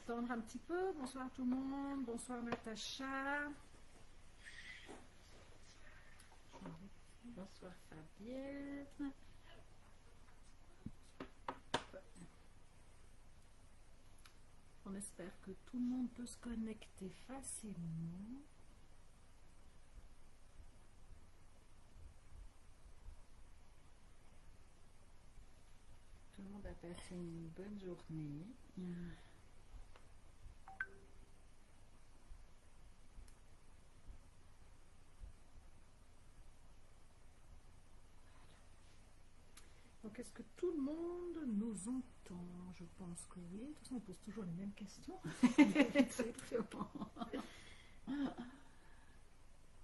attendre un petit peu. Bonsoir tout le monde. Bonsoir Natacha. Bonsoir Fabienne. On espère que tout le monde peut se connecter facilement. Tout le monde a passé une bonne journée. Donc, est-ce que tout le monde nous entend? Je pense que oui. De toute façon, on pose toujours les mêmes questions.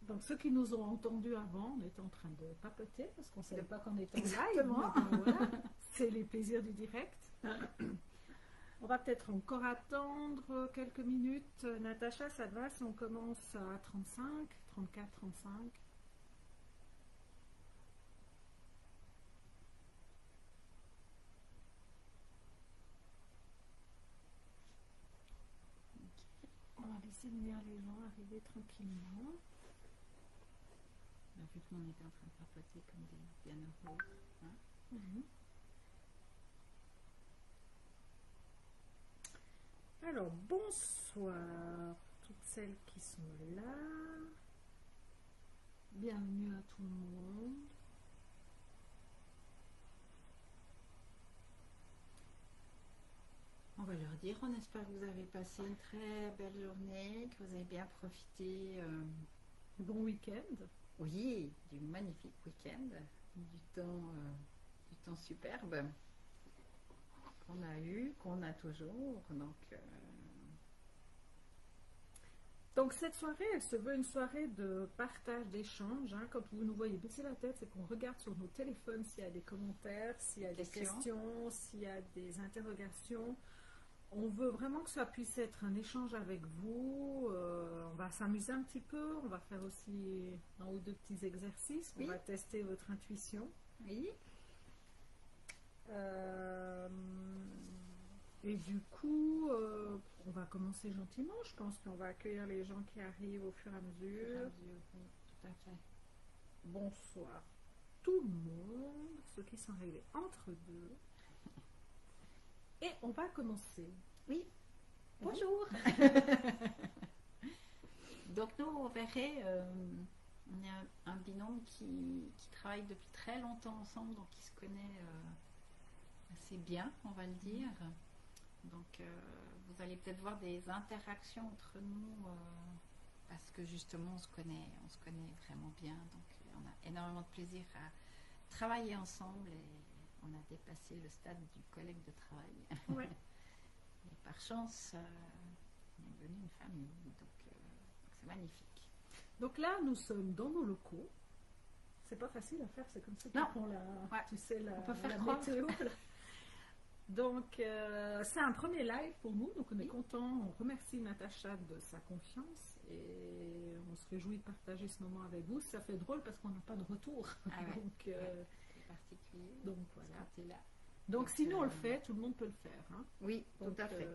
Donc, ceux qui nous ont entendus avant, on était en train de papoter parce qu'on ne savait pas qu'on était en live. Voilà, c'est les plaisirs du direct. On va peut-être encore attendre quelques minutes. Natacha, ça te va si on commence à 35, 34, 35? On va laisser venir les gens arriver tranquillement. Vu que on était en train de papoter comme des bienheureux. Alors, bonsoir toutes celles qui sont là. Bienvenue à tout le monde. On va leur dire, on espère que vous avez passé une très belle journée, que vous avez bien profité. Bon week-end. Oui, du magnifique week-end, du temps superbe qu'on a eu, qu'on a toujours. Donc cette soirée, elle se veut une soirée de partage, d'échange. Quand vous nous voyez baisser la tête, c'est qu'on regarde sur nos téléphones s'il y a des commentaires, s'il y a des questions, s'il y a des interrogations. On veut vraiment que ça puisse être un échange avec vous. On va s'amuser un petit peu. On va faire aussi un ou deux petits exercices. Oui. On va tester votre intuition. Oui. Et du coup, on va commencer gentiment. Je pense qu'on va accueillir les gens qui arrivent au fur et à mesure. Oui, tout à fait. Bonsoir tout le monde, ceux qui sont arrivés entre deux. Et on va commencer. Oui. Bonjour. Donc nous, on verrait, on est un binôme qui travaille depuis très longtemps ensemble, donc qui se connaît assez bien, on va le dire. Donc vous allez peut-être voir des interactions entre nous parce que justement on se connaît vraiment bien. Donc on a énormément de plaisir à travailler ensemble et on a dépassé le stade du collègue de travail. Ouais. Et par chance, on est devenu une famille, donc c'est magnifique. Donc là, nous sommes dans nos locaux. C'est pas facile à faire, c'est comme ça Non. qu'on tu sais, on peut faire la météo. Donc, c'est un premier live pour nous, donc on est content. On remercie Natacha de sa confiance et on se réjouit de partager ce moment avec vous. Ça fait drôle parce qu'on n'a pas de retour. Ah ouais. Donc, c'est particulier. Donc voilà. Quand t'es là. Donc si nous on le fait, tout le monde peut le faire. Oui, donc, tout à fait.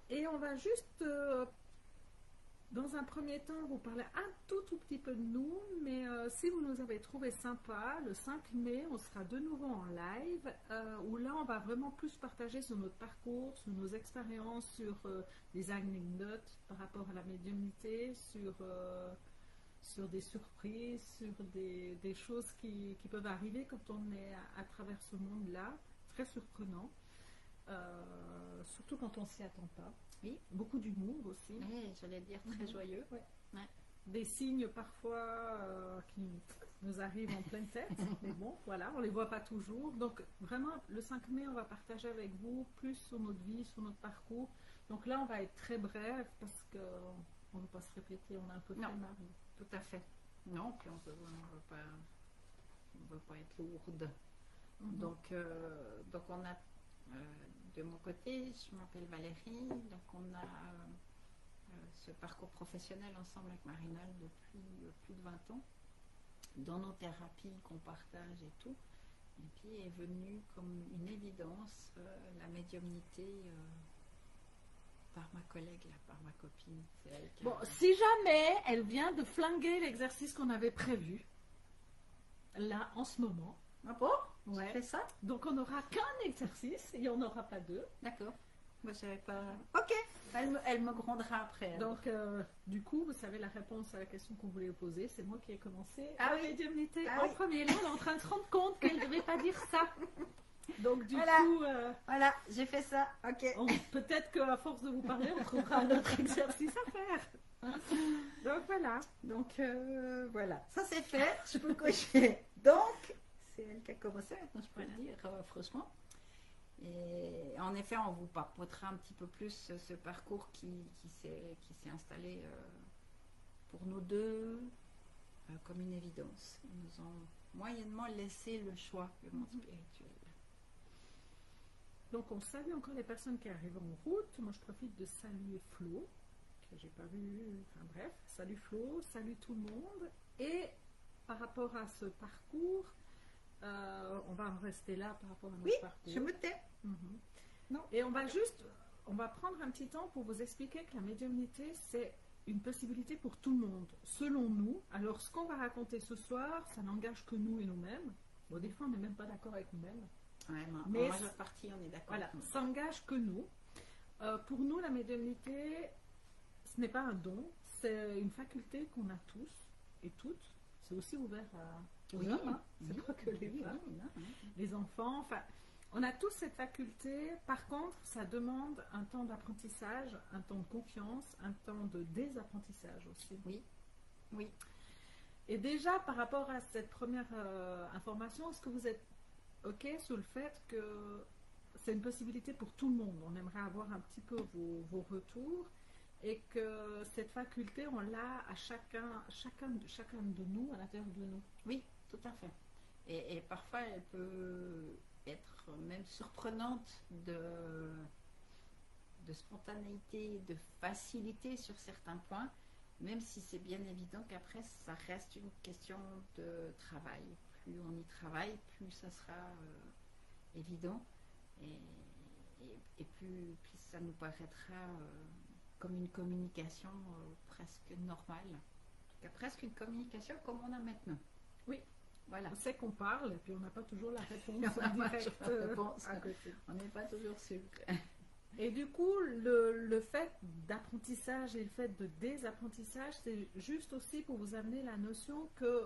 Et on va juste, dans un premier temps, vous parler un tout petit peu de nous, mais si vous nous avez trouvé sympa, le 5 mai, on sera de nouveau en live, où là, on va vraiment plus partager sur notre parcours, sur nos expériences, sur des anecdotes par rapport à la médiumnité, sur des surprises, sur des choses qui peuvent arriver quand on est à travers ce monde-là, très surprenant. Surtout quand on s'y attend pas. Oui. Beaucoup d'humour aussi. Oui, j'allais dire très joyeux. Ouais. Ouais. Des signes parfois qui nous arrivent en pleine tête, mais bon, voilà, on les voit pas toujours. Donc vraiment, le 5 mai, on va partager avec vous plus sur notre vie, sur notre parcours. Donc là, on va être très bref parce que on ne veut pas se répéter, on a un peu fait marre. Tout à fait. Non, puis on veut pas être lourde. Donc on a de mon côté, je m'appelle Valérie, donc on a ce parcours professionnel ensemble avec Marinal depuis plus de 20 ans, dans nos thérapies qu'on partage et tout. Et puis est venue comme une évidence la médiumnité par ma collègue, là, par ma copine. C'est elle qui a- Bon, si jamais elle vient de flinguer l'exercice qu'on avait prévu, là, en ce moment, Ah bon? Ouais. Tu fais ça? donc on n'aura qu'un exercice et on n'aura pas deux. D'accord. Moi, je savais pas. Ok. Elle me grondera après. alors. Donc, du coup, vous savez la réponse à la question qu'on voulait vous poser. C'est moi qui ai commencé Ah la oui. médiumnité Ah en oui. premier. Là, elle est en train de se rendre compte qu'elle ne devait pas dire ça. Donc, du Voilà. coup, Voilà, j'ai fait ça. Ok. peut-être qu'à force de vous parler, on trouvera un autre exercice à faire. Donc, voilà. Donc voilà, ça c'est fait. Je peux cocher. Donc, c'est elle qui a commencé. Maintenant, je peux le dire franchement. Et en effet, on vous papotera un petit peu plus ce parcours qui s'est installé pour nous deux comme une évidence. Ils nous ont moyennement laissé le choix, le monde spirituel. Donc, on salue encore les personnes qui arrivent en route. Moi, je profite de saluer Flo, que j'ai pas vu. Enfin, bref, salut Flo, salut tout le monde. Et par rapport à ce parcours, on va en rester là par rapport à notre Oui, parcours. je me tais. Mhm. Non. Et on va prendre un petit temps pour vous expliquer que la médiumnité, c'est une possibilité pour tout le monde, selon nous. Alors, ce qu'on va raconter ce soir, ça n'engage que nous et nous-mêmes. Bon, des fois, on n'est même pas d'accord avec nous-mêmes. Ouais, Mais en majeure partie, on est d'accord. Voilà, ça n'engage que nous. Pour nous, la médiumnité, ce n'est pas un don, c'est une faculté qu'on a tous et toutes. C'est aussi ouvert aux Oui, hommes, hein. oui, C'est pas que les oui, femmes. oui, non, Les enfants, enfin, on a tous cette faculté. Par contre, ça demande un temps d'apprentissage, un temps de confiance, un temps de désapprentissage aussi. Oui, oui. Et déjà, par rapport à cette première information, est-ce que vous êtes OK sur le fait que c'est une possibilité pour tout le monde? On aimerait avoir un petit peu vos retours et que cette faculté, on l'a à chacun de nous, à l'intérieur de nous. Oui, tout à fait. Et parfois, elle peut être même surprenante de spontanéité, de facilité sur certains points, même si c'est bien évident qu'après, ça reste une question de travail. Plus on y travaille, plus ça sera évident et plus ça nous paraîtra comme une communication presque normale. En tout cas, presque une communication comme on a maintenant. Oui. Voilà. On sait qu'on parle et puis on n'a pas toujours la réponse On n'a pas directe toujours la réponse. à côté. On n'est pas toujours sûr. Et du coup, le fait d'apprentissage et le fait de désapprentissage, c'est juste aussi pour vous amener la notion que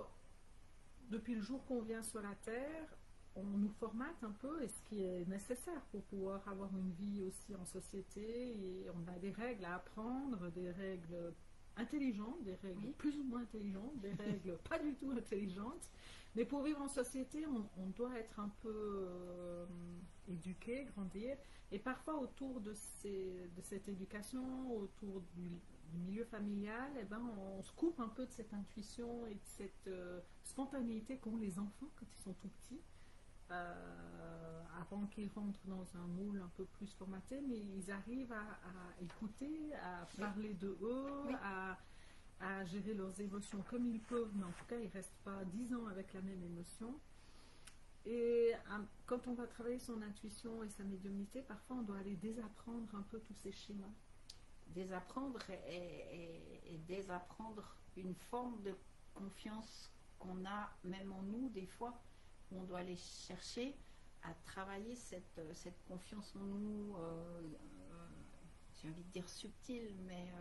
depuis le jour qu'on vient sur la Terre, on nous formate un peu, et ce qui est nécessaire pour pouvoir avoir une vie aussi en société, et on a des règles à apprendre, des règles intelligentes, des règles Oui. plus ou moins intelligentes, des règles pas du tout intelligentes, mais pour vivre en société, on doit être un peu éduqué, grandir, et parfois autour de cette éducation, autour du milieu familial, eh ben, on se coupe un peu de cette intuition et de cette spontanéité qu'ont les enfants quand ils sont tout petits, avant qu'ils rentrent dans un moule un peu plus formaté, mais ils arrivent à écouter, à parler de eux, Oui. à gérer leurs émotions comme ils peuvent, mais en tout cas, ils ne restent pas 10 ans avec la même émotion. Et quand on va travailler son intuition et sa médiumnité, parfois on doit aller désapprendre un peu tous ces schémas. Désapprendre et désapprendre une forme de confiance qu'on a même en nous des fois, où on doit aller chercher à travailler cette confiance en nous, j'ai envie de dire subtile, mais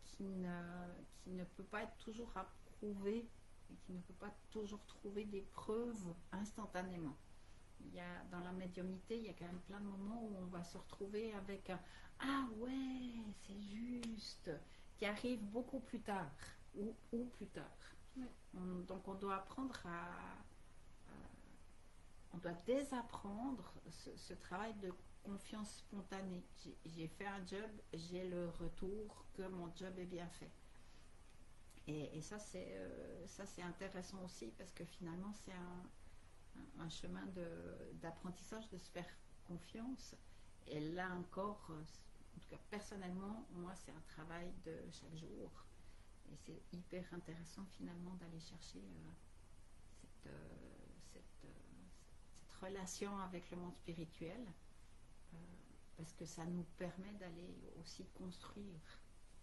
qui ne peut pas être toujours approuvée et qui ne peut pas toujours trouver des preuves instantanément. Dans la médiumnité, il y a quand même plein de moments où on va se retrouver avec un « Ah ouais, c'est juste !» qui arrive beaucoup plus tard ou plus tard. Ouais. Donc on doit apprendre on doit désapprendre ce travail de confiance spontanée. J'ai fait un job, j'ai le retour que mon job est bien fait. Et ça c'est intéressant aussi parce que finalement c'est un chemin d'apprentissage, de se faire confiance. Et là encore, en tout cas personnellement, moi c'est un travail de chaque jour. Et c'est hyper intéressant finalement d'aller chercher cette relation avec le monde spirituel parce que ça nous permet d'aller aussi construire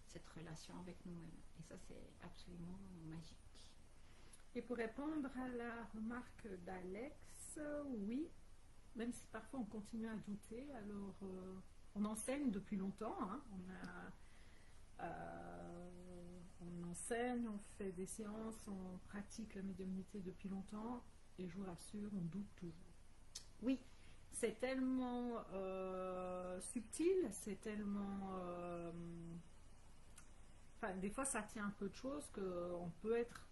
cette relation avec nous-mêmes. Et ça, c'est absolument magique. Et pour répondre à la remarque d'Alex, oui, même si parfois on continue à douter, alors on enseigne depuis longtemps, hein, on enseigne, on fait des séances, on pratique la médiumnité depuis longtemps, et je vous rassure, on doute toujours. Oui. C'est tellement subtil, c'est tellement... Enfin, des fois, ça tient un peu de choses qu'on peut être...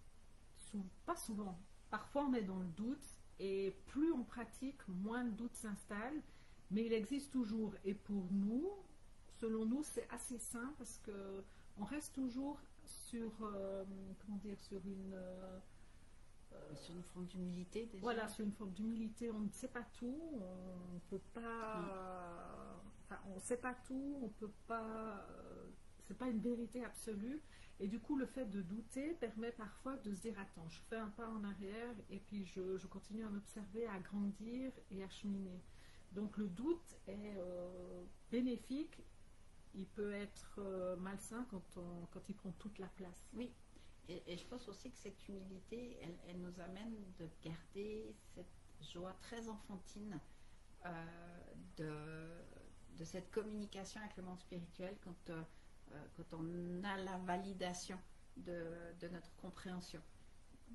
pas souvent. Parfois, on est dans le doute, et plus on pratique, moins le doute s'installe, mais il existe toujours. Et pour nous, selon nous, c'est assez sain, parce que on reste toujours sur... comment dire, sur une forme d'humilité déjà. Voilà, sur une forme d'humilité. On ne sait pas tout, on ne peut pas... Enfin, on ne sait pas tout, on peut pas... c'est pas une vérité absolue. Et du coup, le fait de douter permet parfois de se dire, attends, je fais un pas en arrière et puis je continue à m'observer, à grandir et à cheminer. Donc le doute est bénéfique. Il peut être malsain quand il prend toute la place. Oui. Et je pense aussi que cette humilité, elle nous amène de garder cette joie très enfantine de cette communication avec le monde spirituel quand on a la validation de notre compréhension.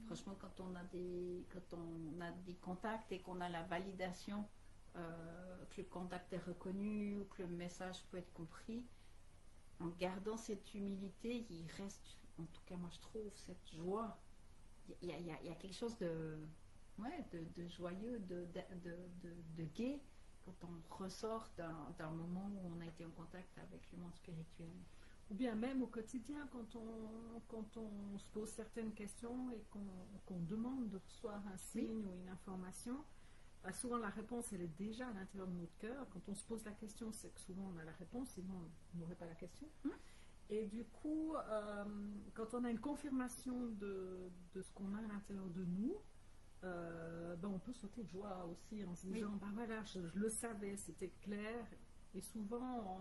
Franchement, quand on a des contacts et qu'on a la validation que le contact est reconnu ou que le message peut être compris, en gardant cette humilité, il reste, en tout cas moi je trouve, cette joie. Il y a quelque chose de joyeux, de gai quand on ressort d'un moment où on a été en contact avec le monde spirituel. Ou bien même au quotidien, quand on se pose certaines questions et qu'on demande de recevoir un signe ou une information, bah souvent la réponse elle est déjà à l'intérieur de notre cœur. Quand on se pose la question, c'est que souvent on a la réponse, sinon on n'aurait pas la question. Et du coup, quand on a une confirmation de ce qu'on a à l'intérieur de nous, ben on peut sauter de joie aussi en se disant, ben voilà, je le savais, c'était clair. Et souvent,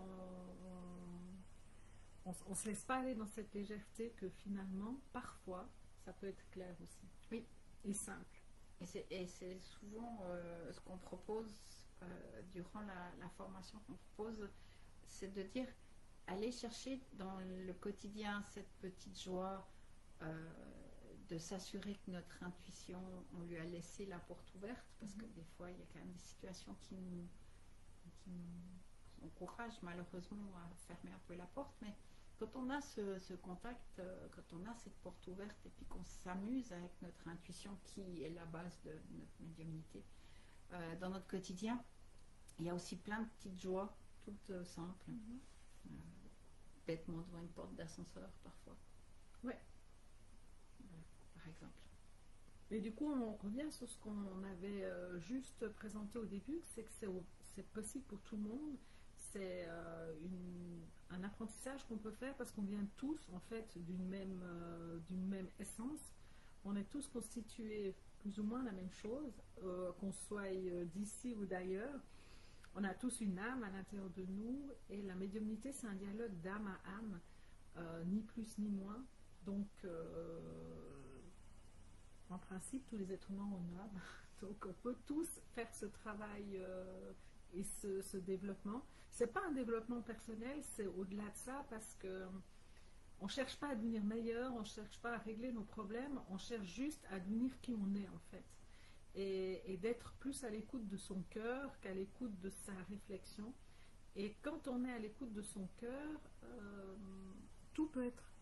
on ne se laisse pas aller dans cette légèreté que finalement, parfois, ça peut être clair aussi. Oui. Et simple. Et c'est souvent ce qu'on propose durant la formation qu'on propose, c'est de dire, allez chercher dans le quotidien cette petite joie, de s'assurer que notre intuition, on lui a laissé la porte ouverte, parce que des fois, il y a quand même des situations qui nous encouragent malheureusement à fermer un peu la porte, mais quand on a ce contact, quand on a cette porte ouverte et puis qu'on s'amuse avec notre intuition qui est la base de notre médiumnité, dans notre quotidien, il y a aussi plein de petites joies toutes simples. Bêtement devant une porte d'ascenseur parfois. Ouais. Par exemple. Et du coup, on revient sur ce qu'on avait juste présenté au début, c'est que c'est possible pour tout le monde. C'est un apprentissage qu'on peut faire parce qu'on vient tous en fait d'une même essence. On est tous constitués plus ou moins la même chose, qu'on soit d'ici ou d'ailleurs. On a tous une âme à l'intérieur de nous et la médiumnité c'est un dialogue d'âme à âme, ni plus ni moins. Donc en principe tous les êtres humains ont une âme, donc on peut tous faire ce travail et ce développement. C'est pas un développement personnel, c'est au-delà de ça parce que on cherche pas à devenir meilleur, on cherche pas à régler nos problèmes, on cherche juste à devenir qui on est en fait. Et d'être plus à l'écoute de son cœur qu'à l'écoute de sa réflexion. Et quand on est à l'écoute de son cœur, tout peut être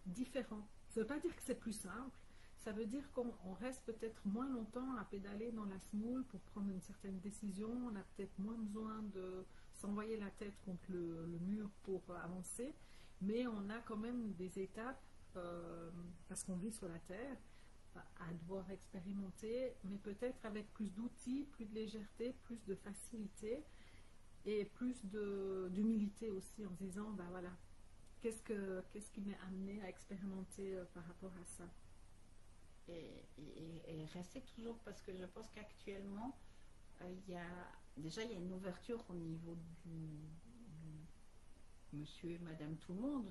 différent. Ça ne veut pas dire que c'est plus simple, ça veut dire qu'on reste peut-être moins longtemps à pédaler dans la semoule pour prendre une certaine décision, on a peut-être moins besoin de s'envoyer la tête contre le mur pour avancer, mais on a quand même des étapes, parce qu'on vit sur la terre, à devoir expérimenter, mais peut-être avec plus d'outils, plus de légèreté, plus de facilité et plus d'humilité aussi en se disant, ben voilà, qu'est-ce qui m'est amené à expérimenter par rapport à ça. Et rester toujours, parce que je pense qu'actuellement, déjà il y a une ouverture au niveau du monsieur et madame tout le monde,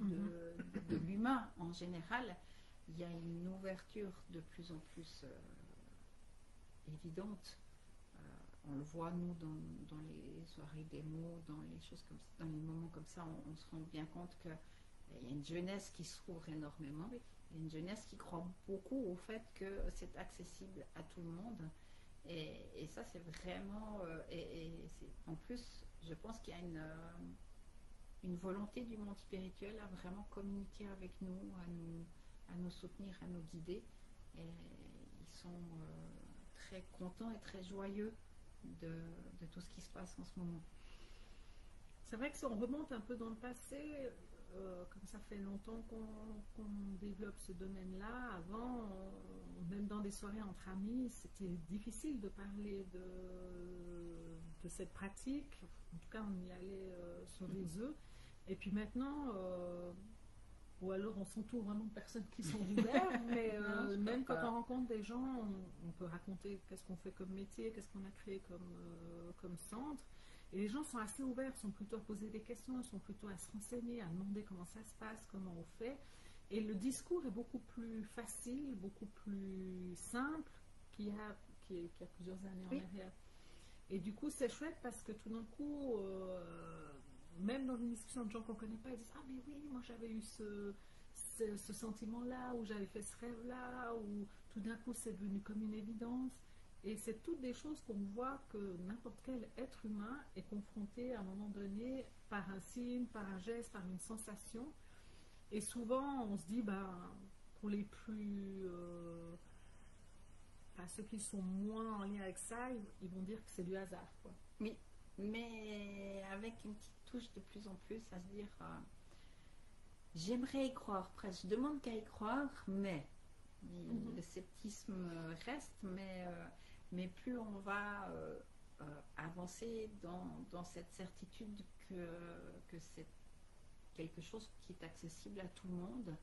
de l'humain en général. Il y a une ouverture de plus en plus évidente. On le voit, nous, dans les soirées démo, dans les choses comme ça, dans les moments comme ça, on se rend bien compte qu'il y a une jeunesse qui s'ouvre énormément. Oui. Il y a une jeunesse qui croit beaucoup au fait que c'est accessible à tout le monde. Et ça, c'est vraiment... en plus, je pense qu'il y a une volonté du monde spirituel à vraiment communiquer avec nous, à nous soutenir, à nous guider. Et ils sont très contents et très joyeux de tout ce qui se passe en ce moment. C'est vrai que si on remonte un peu dans le passé, comme ça fait longtemps qu'on développe ce domaine-là, avant, même dans des soirées entre amis, c'était difficile de parler de cette pratique. En tout cas, on y allait sur les œufs. Et puis maintenant, ou alors on s'entoure vraiment de personnes qui sont ouvertes, mais même quand on rencontre des gens, on peut raconter qu'est-ce qu'on fait comme métier, qu'est-ce qu'on a créé comme centre. Et les gens sont assez ouverts, sont plutôt à poser des questions, sont plutôt à se renseigner, à demander comment ça se passe, comment on fait. Et le discours est beaucoup plus facile, beaucoup plus simple qu'il y a plusieurs années en arrière. Et du coup, c'est chouette parce que tout d'un coup, même dans une discussion de gens qu'on ne connaît pas, ils disent « Ah mais oui, moi j'avais eu ce sentiment-là, ou j'avais fait ce rêve-là, ou tout d'un coup c'est devenu comme une évidence. » Et c'est toutes des choses qu'on voit que n'importe quel être humain est confronté à un moment donné par un signe, par un geste, par une sensation. Et souvent, on se dit, pour les plus... ceux qui sont moins en lien avec ça, ils vont dire que c'est du hasard, quoi. Oui, mais avec une petite touche de plus en plus à se dire, j'aimerais y croire, presque. Je demande qu'à y croire, mais le sceptisme reste, mais plus on va avancer dans cette certitude que c'est quelque chose qui est accessible à tout le monde,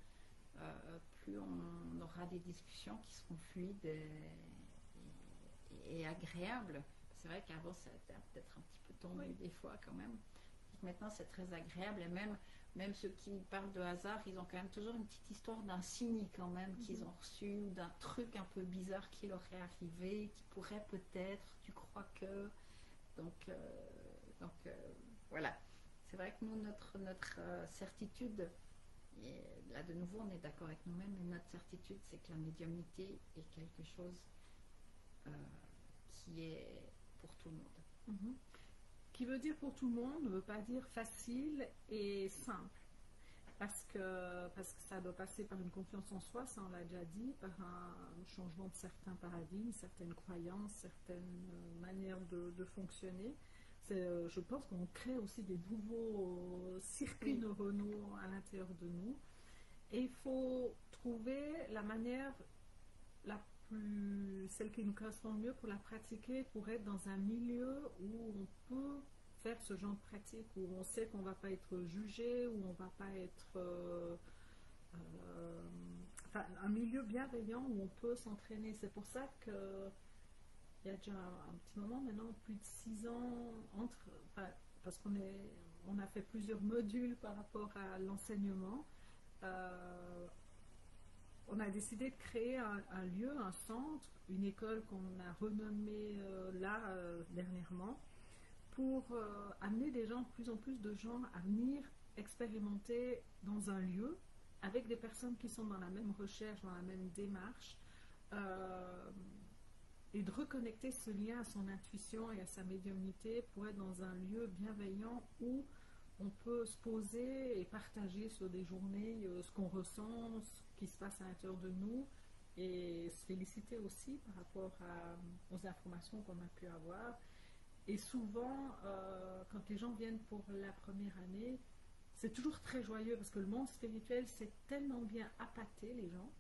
plus on aura des discussions qui seront fluides et agréables. C'est vrai qu'avant, ça a peut-être un petit peu tendu des fois quand même. Maintenant, c'est très agréable et même ceux qui parlent de hasard, ils ont quand même toujours une petite histoire d'un signe quand même qu'ils ont reçu, ou d'un truc un peu bizarre qui leur est arrivé, qui pourrait peut-être, tu crois que... Donc voilà. C'est vrai que nous, notre certitude, et là de nouveau on est d'accord avec nous-mêmes, mais notre certitude c'est que la médiumnité est quelque chose qui est pour tout le monde. Qui veut dire pour tout le monde ne veut pas dire facile et simple. Parce que ça doit passer par une confiance en soi, ça on l'a déjà dit, par un changement de certains paradigmes, certaines croyances, certaines manières de fonctionner. Je pense qu'on crée aussi des nouveaux circuits neuronaux à l'intérieur de nous. Et il faut trouver la manière celle qui nous correspond le mieux pour la pratiquer, pour être dans un milieu où on peut faire ce genre de pratique, où on sait qu'on ne va pas être jugé, où on ne va pas être... un milieu bienveillant où on peut s'entraîner. C'est pour ça que il y a déjà un petit moment maintenant, plus de 6 ans, parce qu'on a fait plusieurs modules par rapport à l'enseignement, on a décidé de créer un lieu, un centre, une école qu'on a renommée dernièrement, pour amener de plus en plus de gens à venir expérimenter dans un lieu avec des personnes qui sont dans la même recherche, dans la même démarche, et de reconnecter ce lien à son intuition et à sa médiumnité pour être dans un lieu bienveillant où on peut se poser et partager sur des journées ce qu'on ressent, ce qui se passe à l'intérieur de nous, et se féliciter aussi par rapport aux informations qu'on a pu avoir. Et souvent, quand les gens viennent pour la première année, c'est toujours très joyeux parce que le monde spirituel, c'est tellement bien appâté les gens.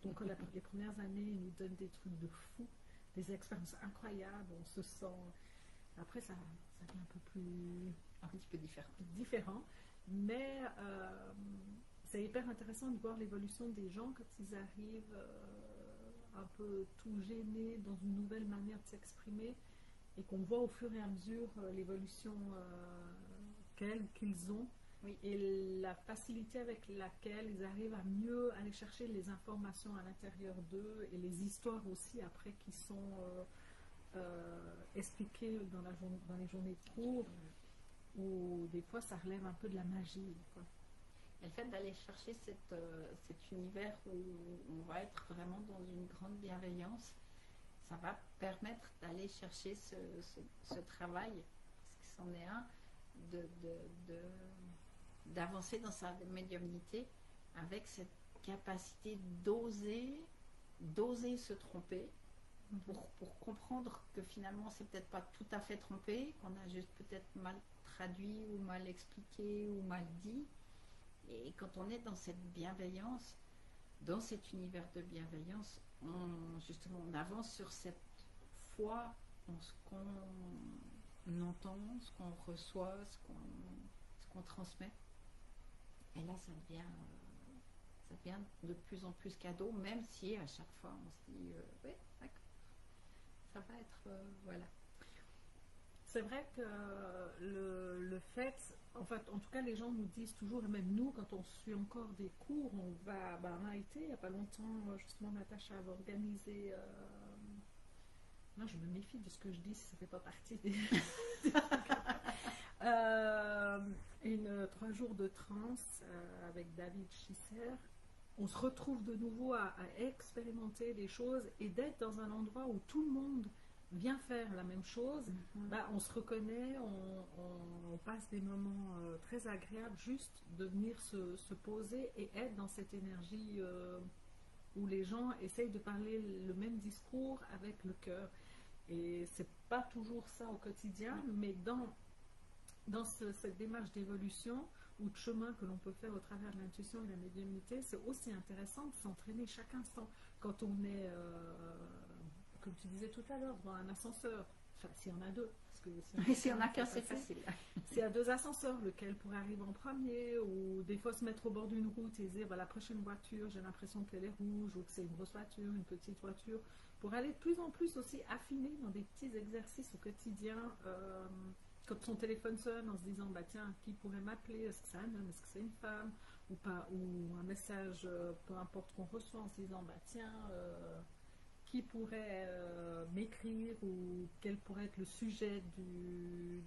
Donc les premières années, ils nous donnent des trucs de fou, des expériences incroyables, on se sent... Après, ça devient un petit peu différent. Mais c'est hyper intéressant de voir l'évolution des gens quand ils arrivent un peu tout gênés dans une nouvelle manière de s'exprimer. et qu'on voit au fur et à mesure l'évolution qu'ils ont Oui. et la facilité avec laquelle ils arrivent à mieux aller chercher les informations à l'intérieur d'eux et les histoires aussi après qui sont expliquées dans les journées de cours où des fois ça relève un peu de la magie, quoi. Et le fait d'aller chercher cet univers où on va être vraiment dans une grande bienveillance, ça va permettre d'aller chercher ce travail, parce que c'en est un, d'avancer dans sa médiumnité avec cette capacité d'oser se tromper pour comprendre que finalement c'est peut-être pas tout à fait trompé, qu'on a juste peut-être mal traduit ou mal expliqué ou mal dit. Et quand on est dans cette bienveillance, dans cet univers de bienveillance, justement on avance sur cette foi en ce qu'on entend, ce qu'on reçoit, ce qu'on transmet. Et là ça devient de plus en plus cadeau, même si à chaque fois on se dit oui, d'accord, ça va être voilà. C'est vrai que le fait, en fait, en tout cas, les gens nous disent toujours, et même nous, quand on suit encore des cours, on a été, il n'y a pas longtemps, justement, Natacha avait organisé, non, je me méfie de ce que je dis si ça ne fait pas partie des... 3 jours de transe avec David Schisser. On se retrouve de nouveau à expérimenter des choses et d'être dans un endroit où tout le monde vient faire la même chose. On se reconnaît, on passe des moments très agréables juste de venir se poser et être dans cette énergie où les gens essayent de parler le même discours avec le cœur. Et c'est pas toujours ça au quotidien, mais dans cette démarche d'évolution ou de chemin que l'on peut faire au travers de l'intuition et de la médiumnité, c'est aussi intéressant de s'entraîner chaque instant. Quand on est, comme tu disais tout à l'heure, dans un ascenseur, enfin s'il y en a deux, parce que s'il y en a qu'un, c'est facile. S'il y a 2 ascenseurs, lequel pourrait arriver en premier, ou des fois se mettre au bord d'une route et dire la prochaine voiture, j'ai l'impression qu'elle est rouge, ou que c'est une grosse voiture, une petite voiture, pour aller de plus en plus aussi affiner dans des petits exercices au quotidien. Quand son téléphone sonne en se disant tiens, qui pourrait m'appeler, est-ce que c'est un homme, est-ce que c'est une femme, ou pas, ou un message, peu importe qu'on reçoit, en se disant tiens, qui pourrait m'écrire, ou quel pourrait être le sujet du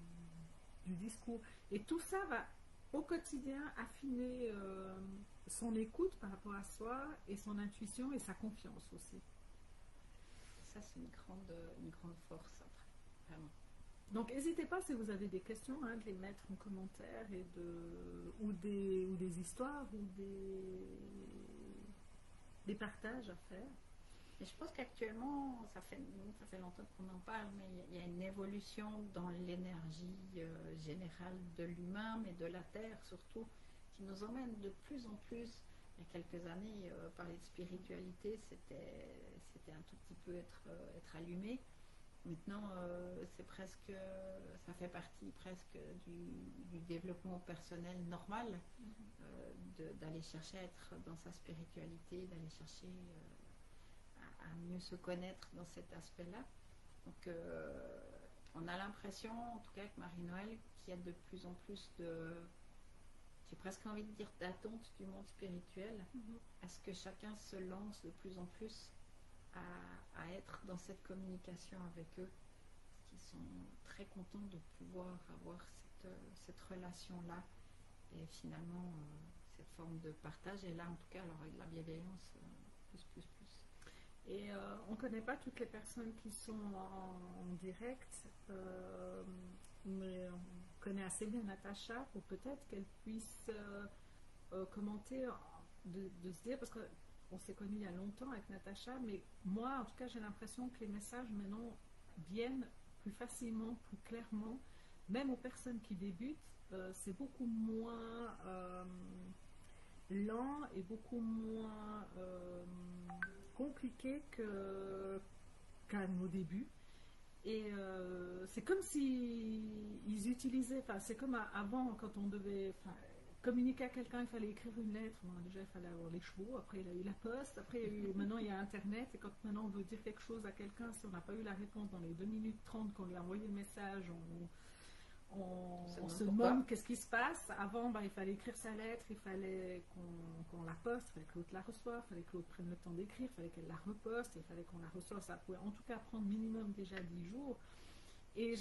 discours. Et tout ça va au quotidien affiner son écoute par rapport à soi et son intuition et sa confiance aussi. Ça c'est une grande force après, vraiment. Donc n'hésitez pas si vous avez des questions de les mettre en commentaire ou des histoires ou des partages à faire. Et je pense qu'actuellement, ça fait longtemps qu'on en parle, mais il y a une évolution dans l'énergie générale de l'humain, mais de la Terre surtout, qui nous emmène de plus en plus. Il y a quelques années, parler de spiritualité, c'était un tout petit peu être allumé. Maintenant, c'est presque, ça fait partie presque du développement personnel normal, d'aller chercher à être dans sa spiritualité, d'aller chercher à mieux se connaître dans cet aspect-là. Donc, on a l'impression, en tout cas avec Marie-Noël, qu'il y a de plus en plus j'ai presque envie de dire d'attente du monde spirituel, à ce que chacun se lance de plus en plus à être dans cette communication avec eux, parce qu'ils sont très contents de pouvoir avoir cette relation-là, et finalement cette forme de partage, et là en tout cas alors avec la bienveillance plus. Et on ne connaît pas toutes les personnes qui sont en direct, mais on connaît assez bien Natacha pour peut-être qu'elle puisse commenter, de se dire, parce qu'on s'est connus il y a longtemps avec Natacha, mais moi en tout cas j'ai l'impression que les messages maintenant viennent plus facilement, plus clairement, même aux personnes qui débutent, c'est beaucoup moins lent et beaucoup moins compliqué qu'à nos débuts. Et c'est comme si ils utilisaient, enfin c'est comme avant quand on devait, communiquer à quelqu'un, il fallait écrire une lettre. Bon, déjà, il fallait avoir les chevaux. Après, il a eu la poste. Après, maintenant, il y a Internet. Et quand maintenant on veut dire quelque chose à quelqu'un, si on n'a pas eu la réponse dans les 2 minutes 30 qu'on lui a envoyé le message, on se demande qu'est-ce qui se passe. Avant, il fallait écrire sa lettre, il fallait qu'on la poste, il fallait que l'autre la reçoive, il fallait que l'autre prenne le temps d'écrire, il fallait qu'elle la reposte, il fallait qu'on la reçoive. Ça pouvait en tout cas prendre minimum déjà 10 jours. Et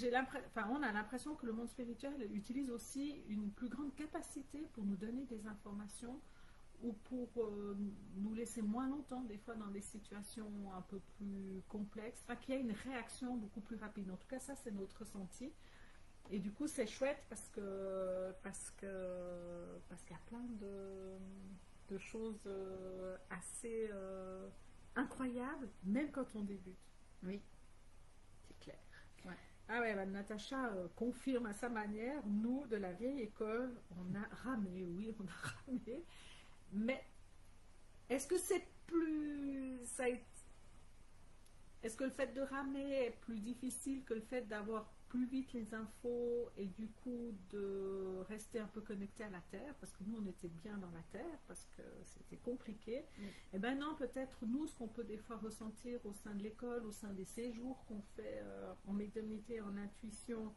on a l'impression que le monde spirituel utilise aussi une plus grande capacité pour nous donner des informations ou pour nous laisser moins longtemps, des fois dans des situations un peu plus complexes, qu'il y ait une réaction beaucoup plus rapide. En tout cas, ça, c'est notre ressenti. Et du coup, c'est chouette parce qu'il y a plein de choses assez incroyables, même quand on débute. Oui, c'est clair. Ouais. Ah ouais, Natacha confirme à sa manière, nous, de la vieille école, on a ramé, oui, on a ramé. Mais est-ce que c'est plus... Est-ce que le fait de ramer est plus difficile que le fait d'avoir plus vite les infos et du coup de rester un peu connecté à la Terre, parce que nous on était bien dans la Terre, parce que c'était compliqué. Et ben non, peut-être nous, ce qu'on peut des fois ressentir au sein de l'école, au sein des séjours qu'on fait en médiumnité, en intuition,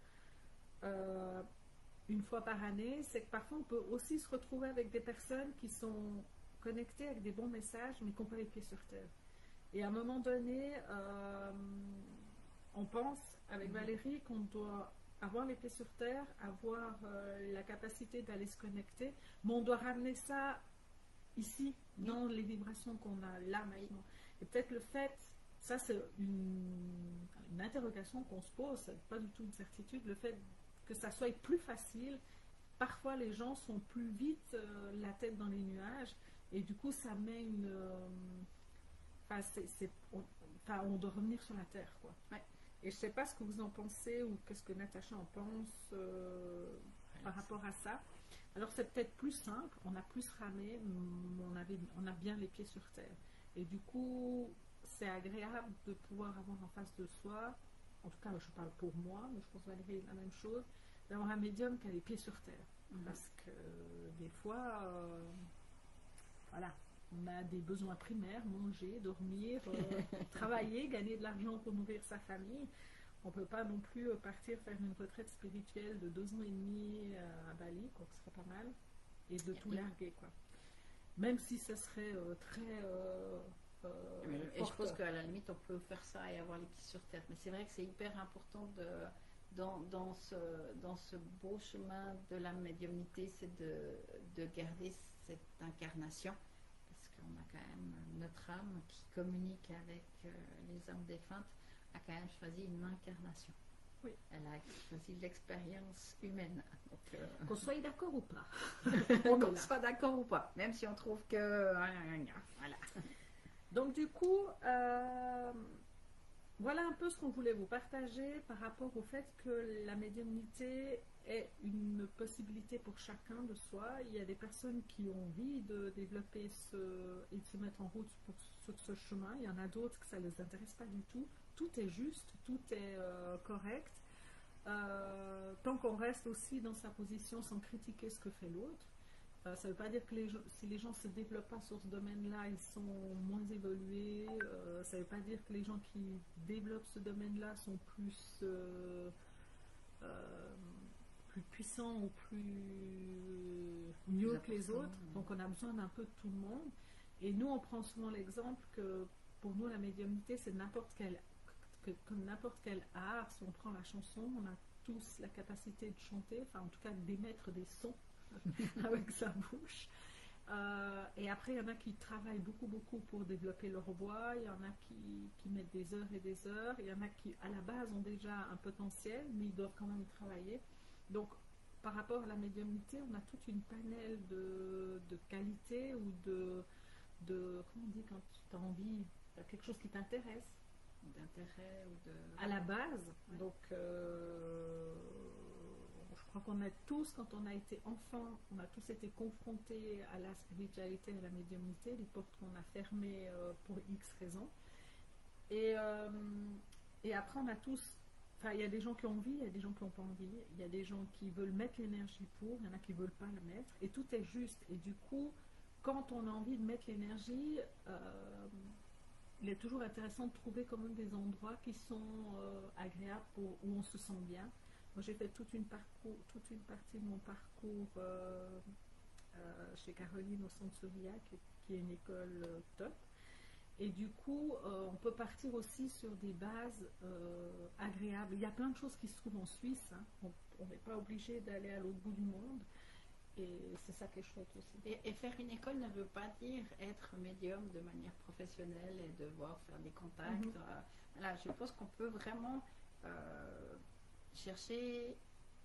une fois par année, c'est que parfois on peut aussi se retrouver avec des personnes qui sont connectées avec des bons messages, mais qui n'ont pas les pieds sur terre. Et à un moment donné, on pense avec Valérie qu'on doit avoir les pieds sur terre, avoir la capacité d'aller se connecter, mais on doit ramener ça ici, dans les vibrations qu'on a là maintenant. Et peut-être le fait, ça c'est une interrogation qu'on se pose, c'est pas du tout une certitude, le fait que ça soit plus facile, parfois les gens sont plus vite la tête dans les nuages, et du coup ça met une... on doit revenir sur la terre, quoi. Ouais. Et je sais pas ce que vous en pensez ou qu'est-ce que Natacha en pense par rapport à ça. Alors c'est peut-être plus simple, on a plus ramé, mais on a bien les pieds sur terre. Et du coup, c'est agréable de pouvoir avoir en face de soi, en tout cas je parle pour moi, mais je pense que Valérie la même chose, d'avoir un médium qui a les pieds sur terre. Parce que des fois, voilà, on a des besoins primaires, manger, dormir, travailler, gagner de l'argent pour nourrir sa famille. On ne peut pas non plus partir faire une retraite spirituelle de 2 ans et demi à Bali, quoi, ce serait pas mal, et de tout larguer, quoi. Même si ce serait très... et je pense qu'à la limite, on peut faire ça et avoir les pieds sur terre. Mais c'est vrai que c'est hyper important dans ce beau chemin de la médiumnité, c'est de garder cette incarnation. On a quand même notre âme qui communique avec les âmes défuntes a quand même choisi une incarnation. Oui. Elle a choisi l'expérience humaine. Qu'on soit d'accord ou pas. Qu'on soit d'accord ou pas, même si on trouve que... Voilà. Donc du coup, voilà un peu ce qu'on voulait vous partager par rapport au fait que la médiumnité est une possibilité pour chacun de soi. Il y a des personnes qui ont envie de développer et de se mettre en route sur ce chemin. Il y en a d'autres que ça ne les intéresse pas du tout. Tout est juste, tout est correct. Tant qu'on reste aussi dans sa position sans critiquer ce que fait l'autre. Ça ne veut pas dire que si les gens ne se développent pas sur ce domaine-là, ils sont moins évolués. Ça ne veut pas dire que les gens qui développent ce domaine-là sont plus puissants ou mieux que les autres. Donc on a besoin d'un peu de tout le monde. Et nous, on prend souvent l'exemple que pour nous, la médiumnité, c'est comme n'importe quel art. Si on prend la chanson, on a tous la capacité de chanter, enfin en tout cas d'émettre des sons avec sa bouche. Et après, il y en a qui travaillent beaucoup pour développer leur voix, il y en a qui mettent des heures et des heures, il y en a qui, à la base, ont déjà un potentiel, mais ils doivent quand même travailler. Donc, par rapport à la médiumnité, on a toute une panel de qualités ou de comment on dit quand tu as envie, quelque chose qui t'intéresse. D'intérêt ou de... À la base, ouais. Donc... je crois qu'on a tous, quand on a été enfant, on a tous été confrontés à la spiritualité et à la médiumnité, les portes qu'on a fermées pour X raisons. Et après, on a tous enfin, il y a des gens qui ont envie, il y a des gens qui n'ont pas envie, il y a des gens qui veulent mettre l'énergie pour, il y en a qui ne veulent pas la mettre, et tout est juste. Et du coup, quand on a envie de mettre l'énergie, il est toujours intéressant de trouver quand même des endroits qui sont agréables où on se sent bien. Moi, j'ai fait toute une partie de mon parcours chez Caroline au Centre Surya, qui est une école top. Et du coup, on peut partir aussi sur des bases agréables. Il y a plein de choses qui se trouvent en Suisse. Hein. On n'est pas obligé d'aller à l'autre bout du monde. Et c'est ça qui est chouette aussi. Et faire une école ne veut pas dire être médium de manière professionnelle et devoir faire des contacts. Voilà, je pense qu'on peut vraiment chercher,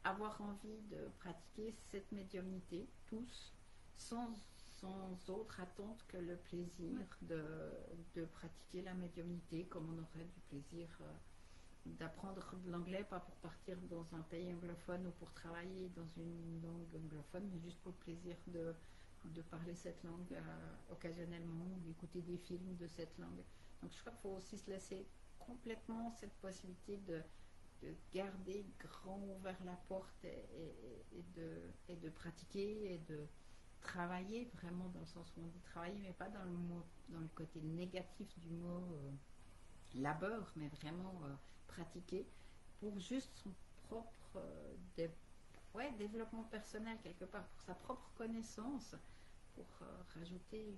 avoir envie de pratiquer cette médiumnité, tous, sans autre attente que le plaisir de pratiquer la médiumnité, comme on aurait du plaisir d'apprendre l'anglais, pas pour partir dans un pays anglophone ou pour travailler dans une langue anglophone, mais juste pour le plaisir de parler cette langue occasionnellement, ou d'écouter des films de cette langue. Donc je crois qu'il faut aussi se laisser complètement cette possibilité de garder grand ouvert la porte et de pratiquer et de travailler vraiment dans le sens où on dit travailler, mais pas dans le côté négatif du mot labeur, mais vraiment pratiquer pour juste son propre développement personnel quelque part, pour sa propre connaissance, pour rajouter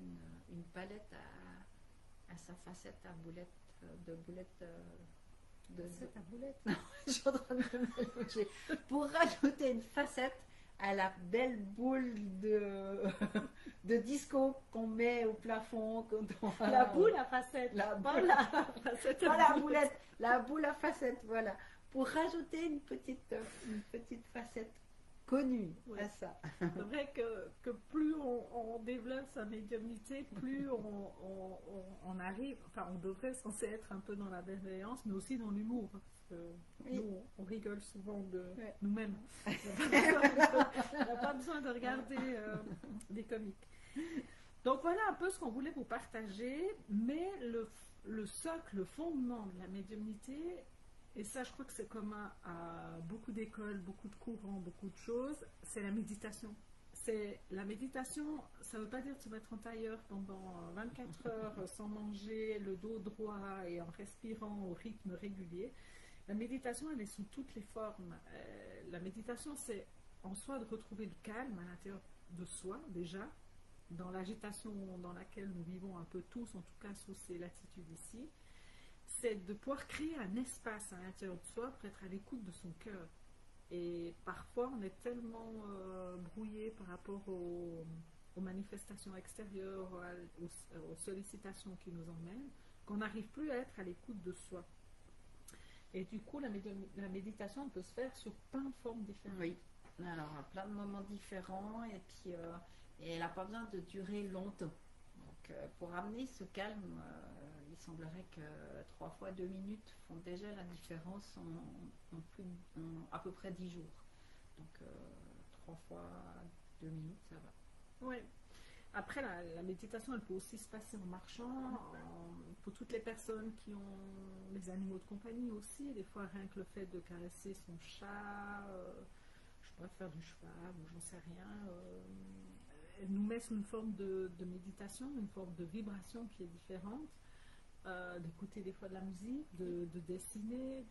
une palette à sa facette à boulette Facette à boulette. Non, je suis en train de me mélanger. Pour rajouter une facette à la belle boule de disco qu'on met au plafond. La boule à facettes. La boule à facettes, voilà. Pour rajouter une petite facette connue à ça. C'est vrai que plus on développe sa médiumnité, plus on arrive, enfin on devrait censé être un peu dans la bienveillance, mais aussi dans l'humour. Parce que nous, on rigole souvent de nous-mêmes. On n'a pas besoin de regarder des comiques. Donc voilà un peu ce qu'on voulait vous partager, mais le socle, le fondement de la médiumnité, et ça je crois que c'est commun à beaucoup d'écoles, beaucoup de courants, beaucoup de choses, c'est la méditation. La méditation, ça ne veut pas dire se mettre en tailleur pendant 24 heures sans manger, le dos droit et en respirant au rythme régulier. La méditation, elle est sous toutes les formes. La méditation, c'est en soi de retrouver le calme à l'intérieur de soi, déjà, dans l'agitation dans laquelle nous vivons un peu tous, en tout cas sous ces latitudes ici. C'est de pouvoir créer un espace à l'intérieur de soi pour être à l'écoute de son cœur. Et parfois, on est tellement brouillé par rapport aux manifestations extérieures, aux sollicitations qui nous emmènent, qu'on n'arrive plus à être à l'écoute de soi. Et du coup, la méditation peut se faire sur plein de formes différentes. Oui, alors plein de moments différents, et puis et elle n'a pas besoin de durer longtemps. Donc pour amener ce calme, il semblerait que 3 fois 2 minutes font déjà la différence en à peu près 10 jours. Donc 3 fois 2 minutes, ça va. Oui. Après, la méditation, elle peut aussi se passer en marchant, pour toutes les personnes qui ont les animaux de compagnie aussi. Des fois, rien que le fait de caresser son chat, je pourrais faire du cheval, ou j'en sais rien. Elle nous met sous une forme de méditation, une forme de vibration qui est différente. D'écouter des fois de la musique, de dessiner,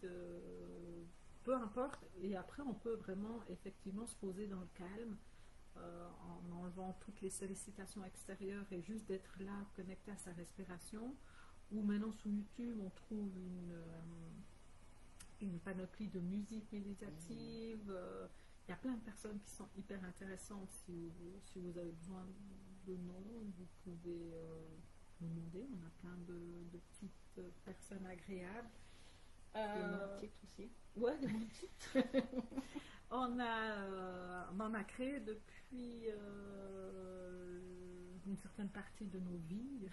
peu importe. Et après, on peut vraiment, effectivement, se poser dans le calme, en enlevant toutes les sollicitations extérieures et juste d'être là, connecté à sa respiration. Ou maintenant sur YouTube, on trouve une panoplie de musique méditative. Il y a plein de personnes qui sont hyper intéressantes. Si vous avez besoin de noms, vous pouvez nous demander. On a plein de petites personnes agréables. Des noms titres aussi. Ouais, des noms titres. On en a créé depuis une certaine partie de nos vies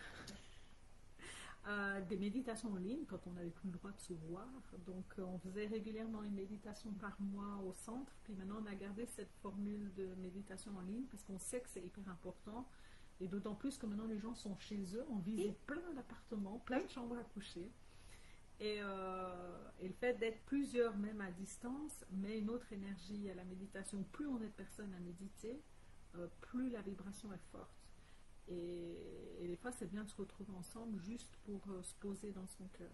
des méditations en ligne quand on n'avait plus le droit de se voir. Donc on faisait régulièrement une méditation par mois au centre. Puis maintenant on a gardé cette formule de méditation en ligne parce qu'on sait que c'est hyper important. Et d'autant plus que maintenant les gens sont chez eux, on visite plein d'appartements, plein de chambres à coucher. Et le fait d'être plusieurs, même à distance, met une autre énergie à la méditation. Plus on est de personnes à méditer, plus la vibration est forte. Et des fois, c'est bien de se retrouver ensemble juste pour se poser dans son cœur.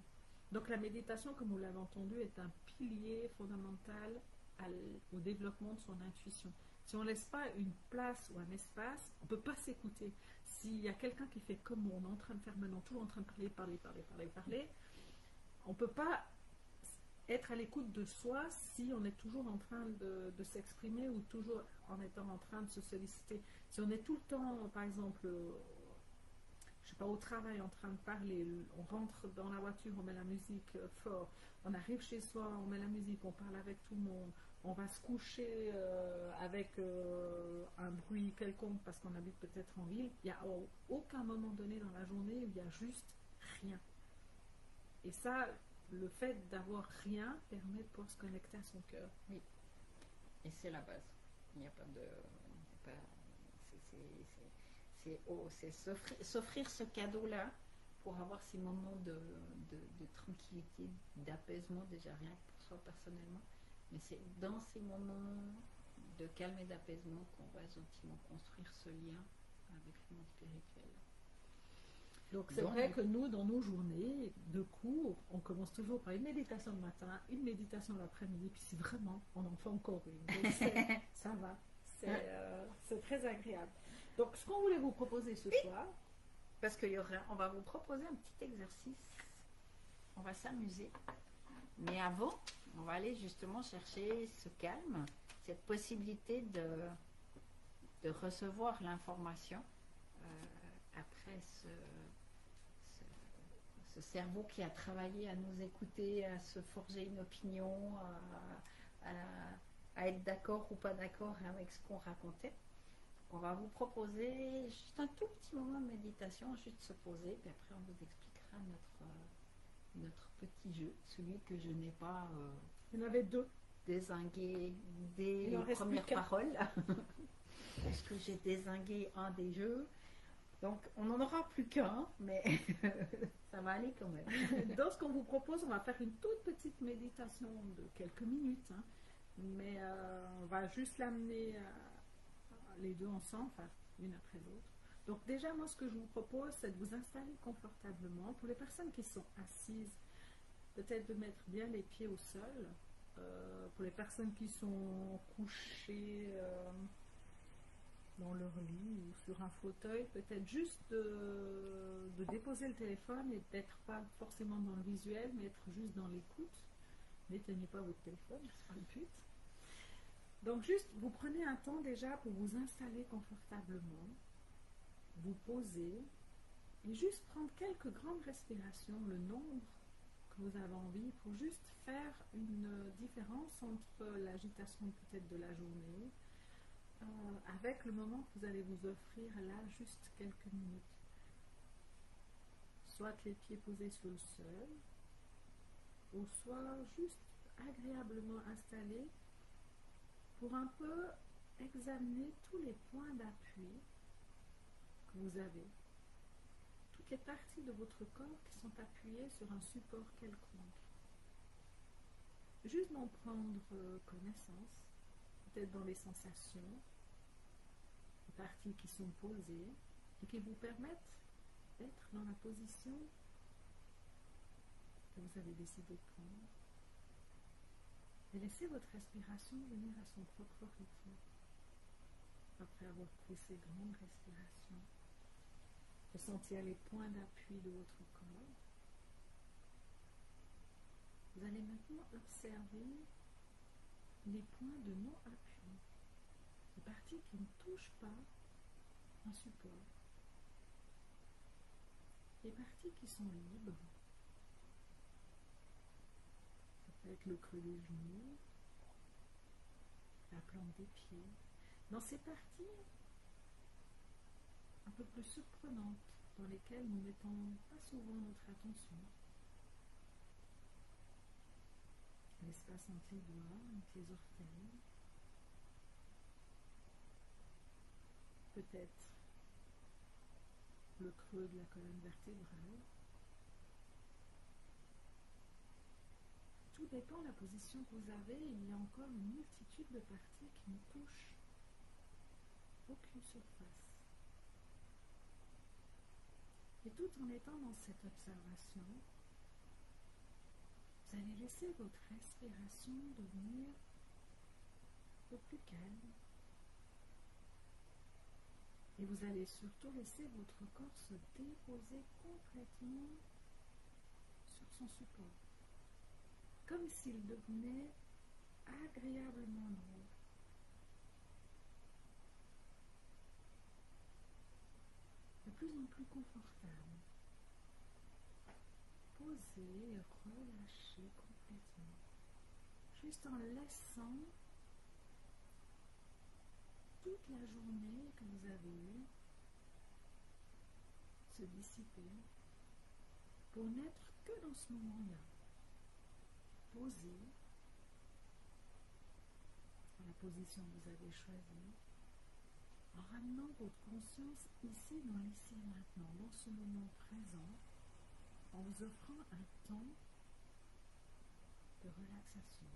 Donc la méditation, comme vous l'avez entendu, est un pilier fondamental au développement de son intuition. Si on ne laisse pas une place ou un espace, on ne peut pas s'écouter. S'il y a quelqu'un qui fait comme on est en train de faire maintenant, tout en train de parler, on ne peut pas être à l'écoute de soi si on est toujours en train de s'exprimer ou toujours en étant en train de se solliciter. Si on est tout le temps, par exemple, je sais pas, au travail en train de parler, on rentre dans la voiture, on met la musique fort, on arrive chez soi, on met la musique, on parle avec tout le monde, on va se coucher avec un bruit quelconque parce qu'on habite peut-être en ville, il n'y a aucun moment donné dans la journée où il y a juste rien. Et ça, le fait d'avoir rien permet de pouvoir se connecter à son cœur. Oui, et c'est la base. Il n'y a pas de... C'est s'offrir ce cadeau-là pour avoir ces moments de tranquillité, d'apaisement, déjà rien que pour soi personnellement. Mais c'est dans ces moments de calme et d'apaisement qu'on va gentiment construire ce lien avec le monde spirituel. Donc c'est vrai que nous, dans nos journées de cours, on commence toujours par une méditation le matin, une méditation l'après-midi, puis si vraiment on en fait encore une, donc ça va, c'est très agréable. Donc ce qu'on voulait vous proposer ce soir, parce on va vous proposer un petit exercice, on va s'amuser, mais avant, on va aller justement chercher ce calme, cette possibilité de recevoir l'information après ce cerveau qui a travaillé à nous écouter, à se forger une opinion, à être d'accord ou pas d'accord avec ce qu'on racontait. On va vous proposer juste un tout petit moment de méditation, juste se poser, puis après on vous expliquera notre petit jeu, celui que je n'ai pas il y en avait deux dézingué dès les premières paroles, puisque j'ai dézingué un des jeux. Donc, on n'en aura plus qu'un, mais ça va aller quand même. Donc, ce qu'on vous propose, on va faire une toute petite méditation de quelques minutes, hein, mais on va juste l'amener les deux ensemble, enfin, une après l'autre. Donc, déjà, moi, ce que je vous propose, c'est de vous installer confortablement. Pour les personnes qui sont assises, peut-être de mettre bien les pieds au sol. Pour les personnes qui sont couchées dans leur lit ou sur un fauteuil, peut-être juste de déposer le téléphone et d'être pas forcément dans le visuel, mais être juste dans l'écoute. N'éteignez pas votre téléphone, c'est pas le but. Donc juste, vous prenez un temps déjà pour vous installer confortablement, vous poser et juste prendre quelques grandes respirations, le nombre que vous avez envie, pour juste faire une différence entre l'agitation peut-être de la journée avec le moment que vous allez vous offrir là, juste quelques minutes. Soit les pieds posés sur le sol, ou soit juste agréablement installés pour un peu examiner tous les points d'appui que vous avez. Toutes les parties de votre corps qui sont appuyées sur un support quelconque. Juste d'en prendre connaissance, peut-être dans les sensations, les parties qui sont posées et qui vous permettent d'être dans la position que vous avez décidé de prendre. Et laissez votre respiration venir à son propre rythme. Après avoir pris ces grandes respirations, ressentir les points d'appui de votre corps. Vous allez maintenant observer les points de non-appui, les parties qui ne touchent pas un support, les parties qui sont libres. Ça peut être le creux des genoux, la plante des pieds. Dans ces parties un peu plus surprenantes, dans lesquelles nous ne mettons pas souvent notre attention. L'espace entre les doigts, entre les orteils. Peut-être le creux de la colonne vertébrale. dépend de la position que vous avez, il y a encore une multitude de parties qui ne touchent aucune surface. Et tout en étant dans cette observation, vous allez laisser votre respiration devenir un peu plus calme. Et vous allez surtout laisser votre corps se déposer complètement sur son support. Comme s'il devenait agréablement lourd. De plus en plus confortable. Posé et relâché complètement. Juste en laissant toute la journée que vous avez eue se dissiper pour n'être que dans ce moment-là. Posé dans la position que vous avez choisie, en ramenant votre conscience ici, dans l'ici et maintenant, dans ce moment présent, en vous offrant un temps de relaxation.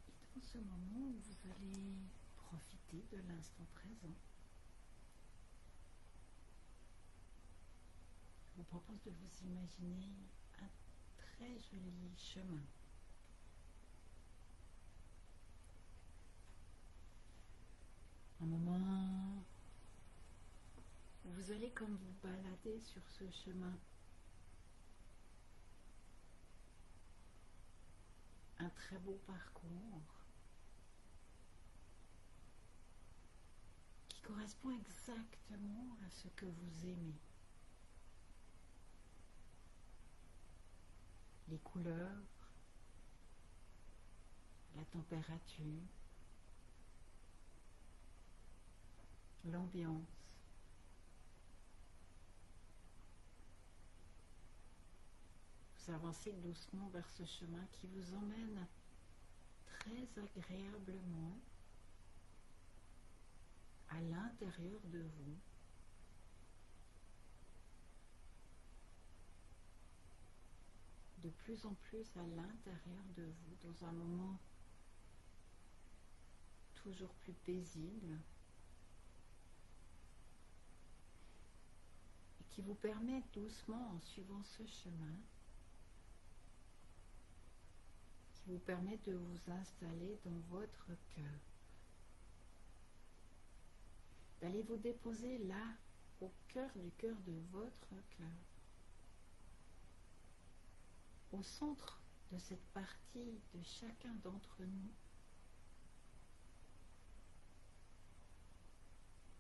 Et dans ce moment où vous allez profiter de l'instant présent, je vous propose de vous imaginer un très joli chemin. Un moment où vous allez comme vous balader sur ce chemin. Un très beau parcours qui correspond exactement à ce que vous aimez. Les couleurs, la température, l'ambiance. Vous avancez doucement vers ce chemin qui vous emmène très agréablement à l'intérieur de vous. De plus en plus à l'intérieur de vous, dans un moment toujours plus paisible et qui vous permet doucement, en suivant ce chemin, qui vous permet de vous installer dans votre cœur, d'aller vous déposer là, au cœur du cœur de votre cœur, au centre de cette partie de chacun d'entre nous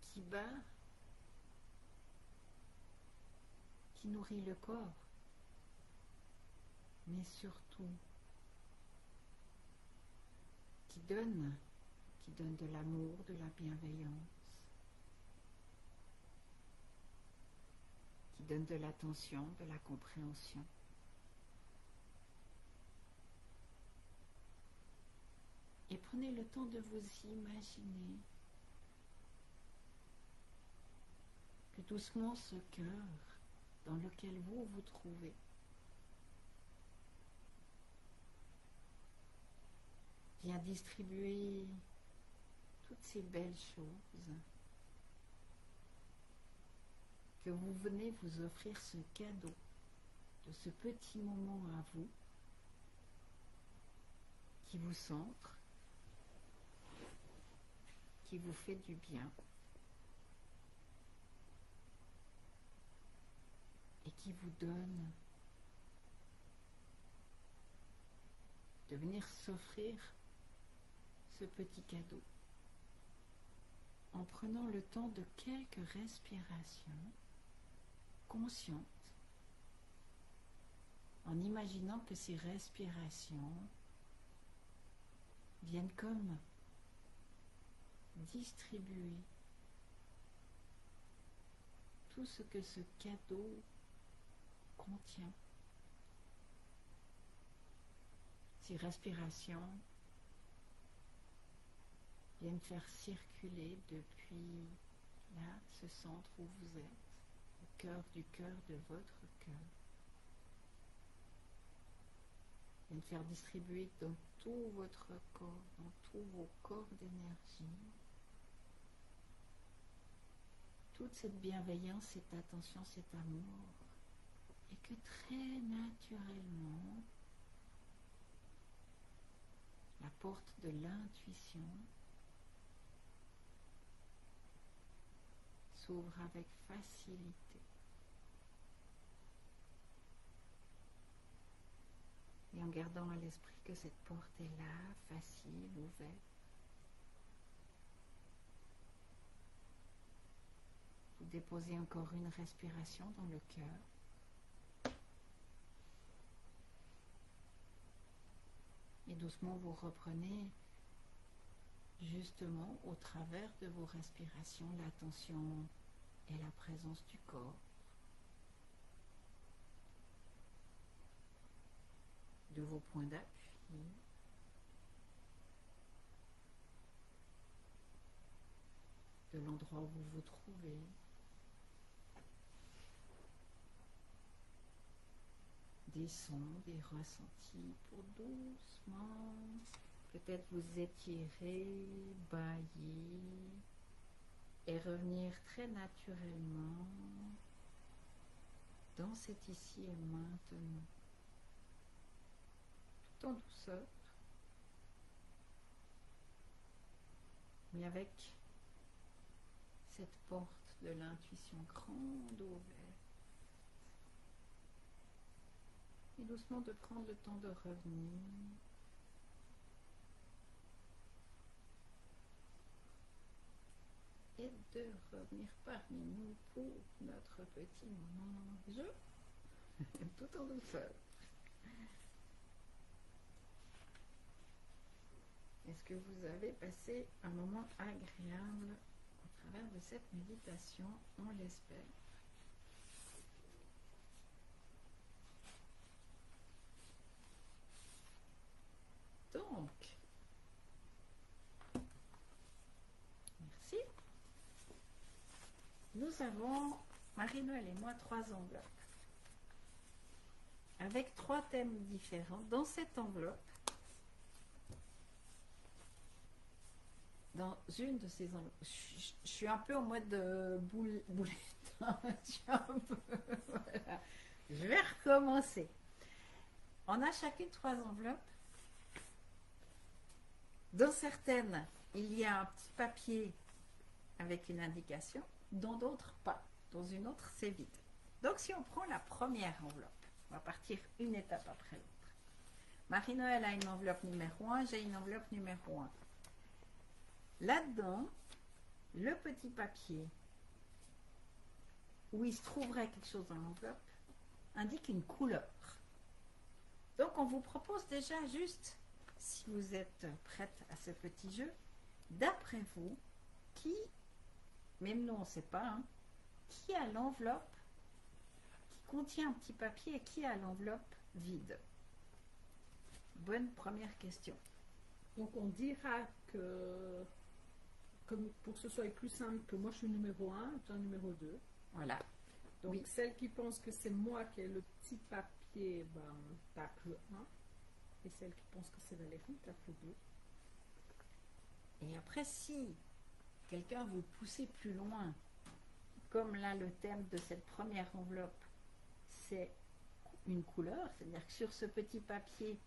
qui bat, qui nourrit le corps, mais surtout qui donne de l'amour, de la bienveillance, qui donne de l'attention, de la compréhension. Et prenez le temps de vous imaginer que doucement ce cœur dans lequel vous vous trouvez vient distribuer toutes ces belles choses, que vous venez vous offrir ce cadeau de ce petit moment à vous qui vous centre, qui vous fait du bien et qui vous donne de venir s'offrir ce petit cadeau en prenant le temps de quelques respirations conscientes, en imaginant que ces respirations viennent comme distribuer tout ce que ce cadeau contient. Ces respirations viennent faire circuler depuis là, ce centre où vous êtes, au cœur du cœur de votre cœur. Et le faire distribuer dans tout votre corps, dans tous vos corps d'énergie. Toute cette bienveillance, cette attention, cet amour. Et que très naturellement, la porte de l'intuition s'ouvre avec facilité. Et en gardant à l'esprit que cette porte est là, facile, ouverte. Vous déposez encore une respiration dans le cœur. Et doucement vous reprenez justement au travers de vos respirations l'attention et la présence du corps. De vos points d'appui. De l'endroit où vous vous trouvez. Des sons, des ressentis pour doucement, peut-être vous étirer, bâiller et revenir très naturellement dans cet ici et maintenant. Tout en douceur, mais avec cette porte de l'intuition grande ouverte. Et doucement de prendre le temps de revenir. Et de revenir parmi nous pour notre petit moment jeu, tout en douceur. Est-ce que vous avez passé un moment agréable au travers de cette méditation? On l'espère. Donc, merci. Nous avons, Marie-Noël et moi, 3 enveloppes. Avec 3 thèmes différents. Dans cette enveloppe, dans une de ces enveloppes, je suis un peu en mode boulette. Voilà. Je vais recommencer. On a chacune 3 enveloppes. Dans certaines, il y a un petit papier avec une indication, dans d'autres pas. Dans une autre, c'est vide. Donc, si on prend la première enveloppe, on va partir une étape après l'autre. Marie-Noël a une enveloppe numéro 1, j'ai une enveloppe numéro 1. Là-dedans, le petit papier où il se trouverait quelque chose dans l'enveloppe indique une couleur. Donc, on vous propose déjà juste, si vous êtes prête à ce petit jeu, d'après vous, qui, même nous on ne sait pas, hein, qui a l'enveloppe qui contient un petit papier et qui a l'enveloppe vide? Bonne première question. Donc on dira que, comme pour que ce soit plus simple, que moi je suis numéro 1, toi numéro 2. Voilà. Donc Oui. celle qui pense que c'est moi qui ai le petit papier, ben, tape le 1. Et celle qui pense que c'est Valérie, tape le 2. Et après, si quelqu'un veut pousser plus loin, comme là le thème de cette première enveloppe, c'est une couleur, c'est-à-dire que sur ce petit papier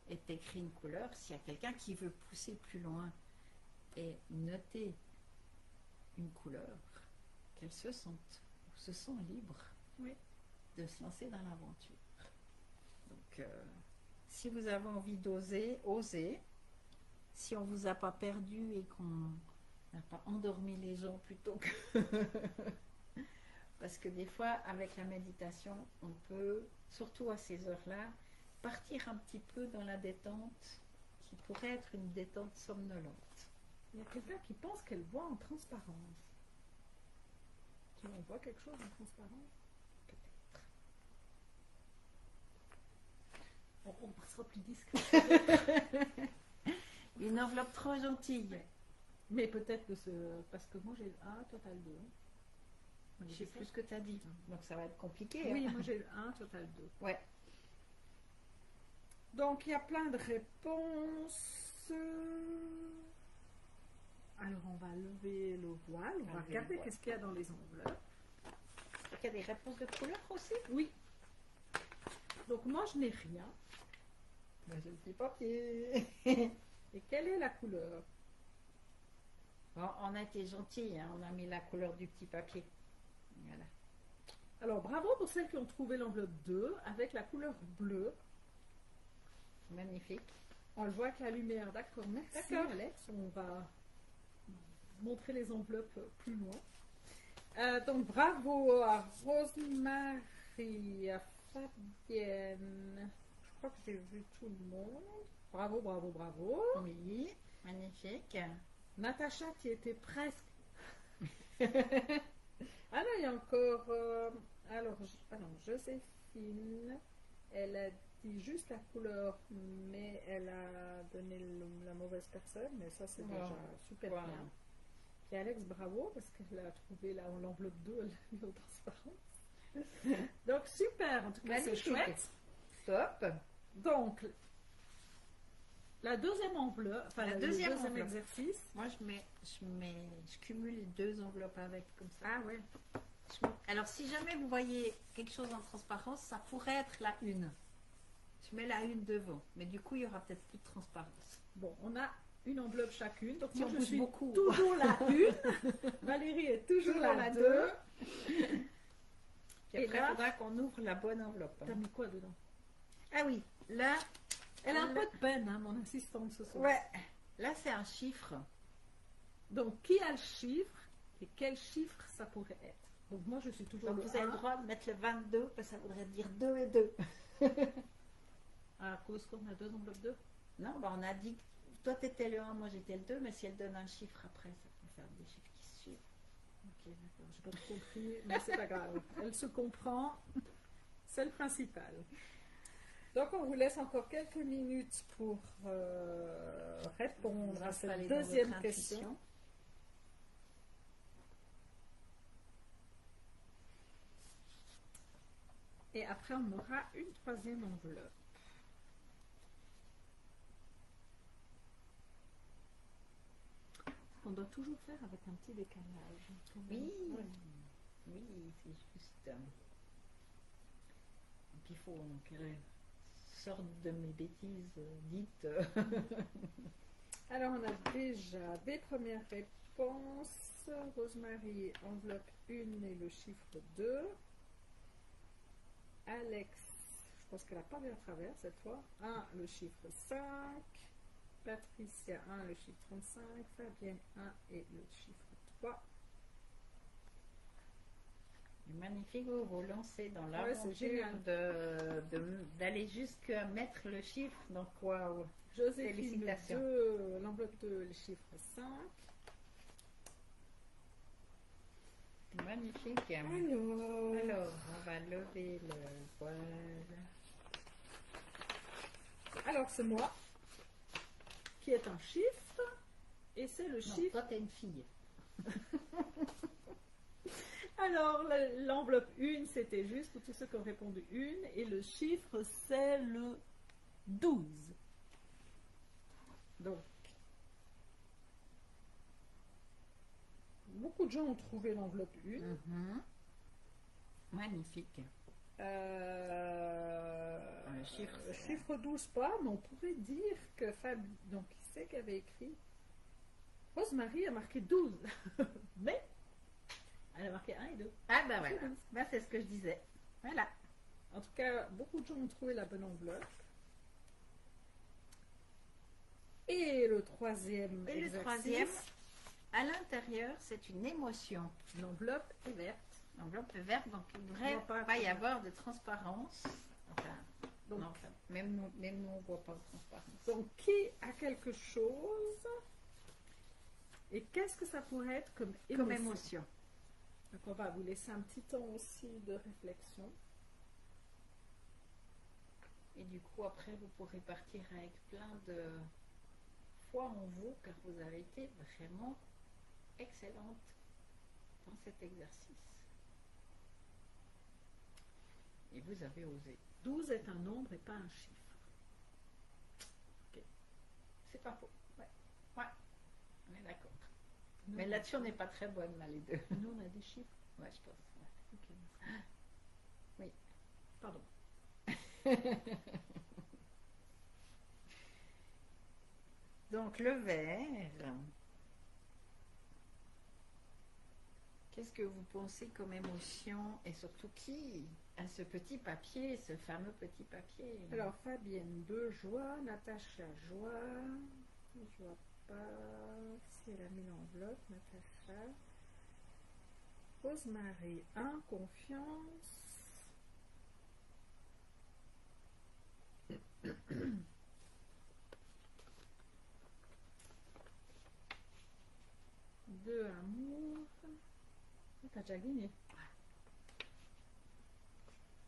est écrit une couleur, s'il y a quelqu'un qui veut pousser plus loin et noter une couleur, qu'elle se sente libre, oui, de se lancer dans l'aventure. Donc, si vous avez envie d'oser, osez. Si on ne vous a pas perdu et qu'on n'a pas endormi les gens plutôt que... Parce que des fois, avec la méditation, on peut, surtout à ces heures-là, partir un petit peu dans la détente qui pourrait être une détente somnolente. Il y a quelqu'un qui pense qu'elle voit en transparence. Tu on voit quelque chose en transparence? Peut-être. On sera plus discret. Une enveloppe trop gentille. Mais peut-être que parce que moi j'ai le 1, toi t'as le 2. Je sais plus ce que tu as dit. Donc ça va être compliqué. Oui, hein. moi j'ai 1, total 2. Ouais. Donc il y a plein de réponses. Alors on va lever le voile, on va regarder qu'est-ce qu'il y a dans les enveloppes. Il y a des réponses de couleur aussi. Oui. Donc moi je n'ai rien. Mais j'ai le petit papier. Et quelle est la couleur? Bon, on a été gentils, hein, on a mis la couleur du petit papier. Voilà. Alors bravo pour celles qui ont trouvé l'enveloppe 2 avec la couleur bleue. Magnifique. On le voit avec la lumière, d'accord. Merci D'accord. Alex, on va montrer les enveloppes plus loin. Donc bravo à Rosemary, à Fabienne. Je crois que j'ai vu tout le monde. Bravo, bravo, bravo. Oui, magnifique. Natacha qui était presque. Ah non, il y a encore. Alors, Joséphine, elle a dit juste la couleur, mais elle a donné la mauvaise personne, mais ça c'est déjà super Voilà. bien. Et Alex, bravo, parce qu'elle a trouvé l'enveloppe 2, elle l'a mis en transparence. Donc super, en tout cas c'est Magnifique. chouette. Top. Donc, la deuxième enveloppe, enfin La le deuxième deuxième enveloppe. exercice. Moi, je cumule les deux enveloppes avec comme ça. Ah ouais. Alors, si jamais vous voyez quelque chose en transparence, ça pourrait être la une. Je mets la une devant, mais du coup, il y aura peut-être plus de transparence. Bon, on a une enveloppe chacune, donc Si moi on je bouge suis beaucoup. toujours la une. Valérie est toujours la 2. Puis Et après, il là- faudra qu'on ouvre la bonne enveloppe. T'as mis quoi dedans? Ah oui, là, Elle a un peu de peine, hein, mon assistante ce soir. ouais, là c'est un chiffre. Donc, qui a le chiffre et quel chiffre ça pourrait être? Donc, moi, je suis toujours Donc le vous avez le 1, droit de mettre le 22, parce que ça voudrait dire 2 et 2. à cause qu'on a deux enveloppes 2. Non, bah on a dit, toi t'étais le 1, moi j'étais le 2, mais si elle donne un chiffre après, ça peut faire des chiffres qui se suivent. Ok, d'accord, j'ai pas tout compris, mais c'est pas grave. Elle se comprend, c'est le principal. Donc, on vous laisse encore quelques minutes pour répondre à cette Installez dans deuxième votre question. intuition. Et après, on aura une troisième enveloppe. On doit toujours faire avec un petit décalage. Oui, Ouais. oui, c'est juste. Et puis il faut qu'elle sorte de mes bêtises dites. Alors, on a déjà des premières réponses. Rosemary, enveloppe 1 et le chiffre 2. Alex, je pense qu'elle n'a pas vu à travers cette fois. 1, le chiffre 5. Patricia, 1, le chiffre 35. Fabienne, 1 et le chiffre 3. Magnifique, vous vous lancez dans c'est l'aventure génial. d'aller jusqu'à mettre le chiffre. Donc, waouh! Joséphine, Félicitations. l'enveloppe 2, le chiffre 5. Magnifique. Alors, on va lever le voile. Alors, c'est moi qui est un chiffre et c'est le Non, chiffre. toi, t'es une fille. Alors, l'enveloppe 1, c'était juste pour tous ceux qui ont répondu 1 et le chiffre, c'est le 12. Donc, beaucoup de gens ont trouvé l'enveloppe 1. Mhm. Magnifique. Le chiffre, Le c'est- chiffre 12 pas, mais on pourrait dire que Fab, donc qui c'est qui avait écrit? Rosemary a marqué 12, mais elle a marqué 1 et 2. Ah ben voilà, ben, c'est ce que je disais. Voilà. En tout cas, beaucoup de gens ont trouvé la bonne enveloppe. Et le troisième Et le exercice, troisième, à l'intérieur, c'est une émotion. l'enveloppe est verte. L'enveloppe est verte, donc il ne devrait On voit pas pas y comment. avoir de transparence. Enfin, Donc, non, enfin, même nous, on ne voit pas de transparence. donc, qui a quelque chose? Et qu'est-ce que ça pourrait être comme émotion? Comme émotion. Donc, on va vous laisser un petit temps aussi de réflexion. Et du coup, après, vous pourrez partir avec plein de foi en vous, car vous avez été vraiment excellente dans cet exercice. vous avez osé. 12 est un nombre et pas un chiffre. Ok. C'est pas faux. Ouais. Ouais. On est d'accord. Nous, Mais là-dessus, on n'est pas très bonnes, là, les deux. nous, on a des chiffres. Ouais, je pense. Ouais. Ok. Oui. Pardon. Donc, le verre. Qu'est-ce que vous pensez comme émotion et surtout qui a ce petit papier, ce fameux petit papier? Alors, Fabienne, 2 joie. Natacha, joie. Je vois pas si elle a mis l'enveloppe. Natacha. Rosemary, 1, confiance. 2, amour. Oh, t'as déjà gagné.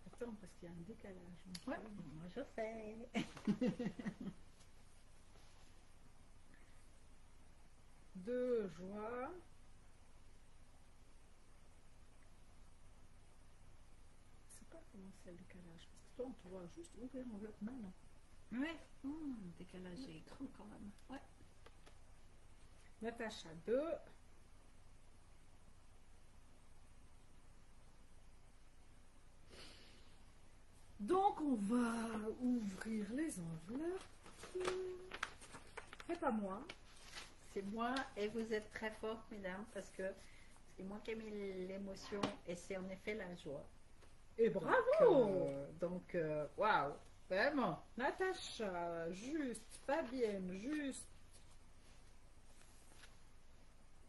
Attends, parce qu'il y a un décalage. Ouais, moi je sais. 2, joie. Je sais pas comment c'est le décalage. Parce que toi, on te voit juste ouvrir l'enveloppe. Non, non. Ouais, décalage écran quand même. Ouais. Natacha, 2. Donc, on va ouvrir les enveloppes. C'est pas moi. C'est moi et vous êtes très fortes, mesdames, parce que c'est moi qui ai mis l'émotion et c'est en effet la joie. Et bravo! Donc, waouh, vraiment. Natacha, juste. Fabienne, juste.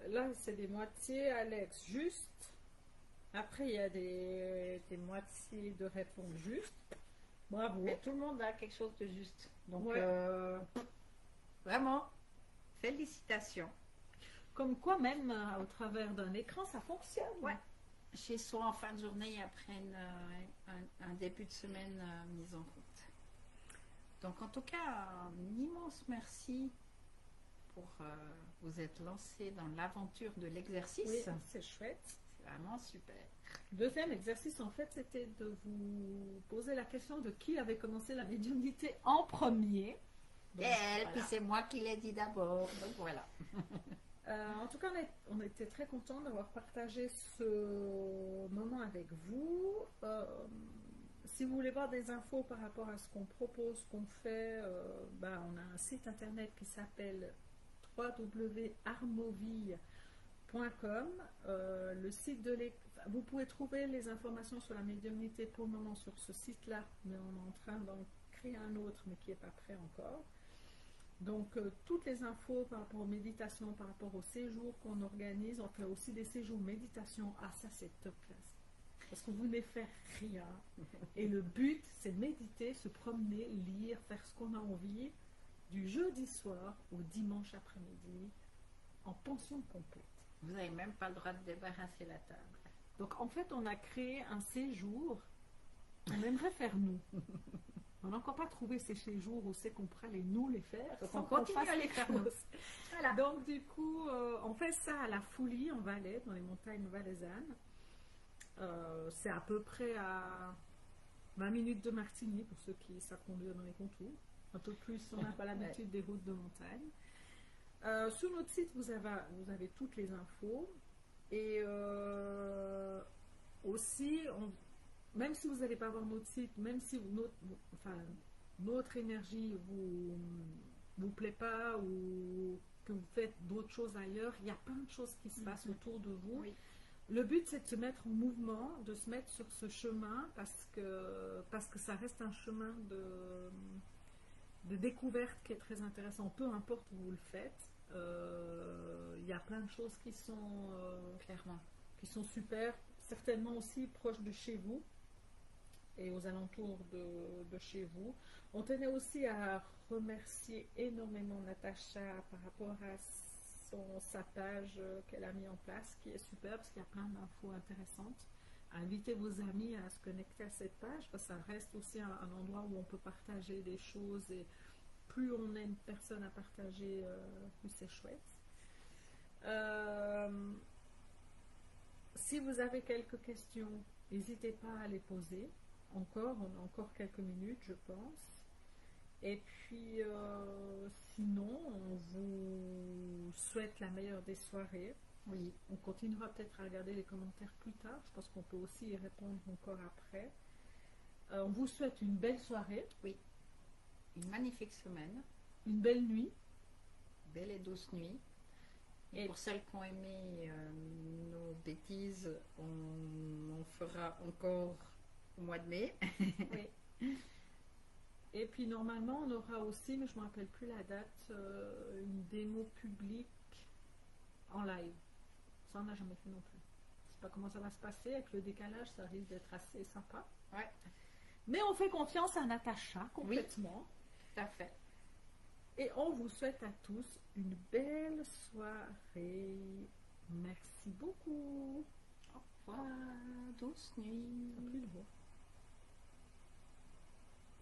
Là, c'est des moitiés. Alex, juste. Après, il y a des moitiés de réponses justes. Bravo. Mais tout le monde a quelque chose de juste. Donc, Ouais. vraiment, félicitations. Comme quoi, même au travers d'un écran, ça fonctionne. Ouais. Chez soi en fin de journée après un début de semaine mise en route. Donc, en tout cas, un immense merci pour vous être lancé dans l'aventure de l'exercice. Oui, c'est chouette. C'est vraiment super. Deuxième exercice, en fait, c'était de vous poser la question de qui avait commencé la médiumnité en premier. Donc, Elle, voilà. puis c'est moi qui l'ai dit d'abord. Donc voilà. En tout cas, on était très contents d'avoir partagé ce moment avec vous. Si vous voulez voir des infos par rapport à ce qu'on propose, ce qu'on fait, on a un site internet qui s'appelle www.armoville.com. Le site de vous pouvez trouver les informations sur la médiumnité pour le moment sur ce site-là, mais on est en train d'en créer un autre, mais qui n'est pas prêt encore. Donc, toutes les infos par rapport aux méditations, par rapport aux séjours qu'on organise, on fait aussi des séjours méditation. Ah, ça c'est top classe. Parce que vous ne faire rien. Et le but, c'est méditer, se promener, lire, faire ce qu'on a envie, du jeudi soir au dimanche après-midi, en pension complète. Vous n'avez même pas le droit de débarrasser la table. Donc, en fait, on a créé un séjour qu'on aimerait faire nous. On n'a encore pas trouvé ces séjours où c'est qu'on pourra nous les faire. Donc sans on qu'on continue fasse à les quelque faire nous. chose. Voilà. Donc du coup, on fait ça à la Foulie en Valais, dans les montagnes valaisannes. C'est à peu près à 20 minutes de Martigny pour ceux qui savent conduire dans les contours. Un peu plus, on n'a pas l'habitude des routes de montagne. Sur notre site, vous avez toutes les infos. Et aussi, même si vous n'allez pas voir notre site, même si notre énergie vous plaît pas ou que vous faites d'autres choses ailleurs, il y a plein de choses qui se passent autour de vous. Oui. Le but, c'est de se mettre en mouvement, de se mettre sur ce chemin parce que ça reste un chemin de découverte qui est très intéressant. Peu importe où vous le faites, il y a plein de choses qui sont Clairement. qui sont super, certainement aussi proches de chez vous et aux alentours de chez vous. On tenait aussi à remercier énormément Natacha par rapport à sa page qu'elle a mis en place, qui est super parce qu'il y a plein d'infos intéressantes. Invitez vos amis à se connecter à cette page parce que ça reste aussi un endroit où on peut partager des choses et plus on a une personne à partager, plus c'est chouette. Si vous avez quelques questions, n'hésitez pas à les poser. encore, on a encore quelques minutes, je pense. Et puis, sinon, on vous souhaite la meilleure des soirées. Oui, On continuera peut-être à regarder les commentaires plus tard. Je pense qu'on peut aussi y répondre encore après. On vous souhaite une belle soirée, oui. Une magnifique semaine, une belle nuit. belle et douce nuit. Et pour celles qui ont aimé nos bêtises, on en fera encore au mois de mai. Oui. Et puis normalement, on aura aussi, mais je ne me rappelle plus la date, une démo publique en live. Ça, on n'a jamais fait non plus. Je ne sais pas comment ça va se passer. Avec le décalage, ça risque d'être assez sympa. Ouais, Mais on fait confiance à Natacha complètement. tout à fait. Et on vous souhaite à tous une belle soirée. Merci beaucoup. Au revoir, douce nuit. À plus de voir.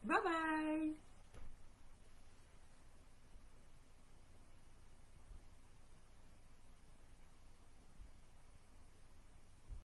Bye bye.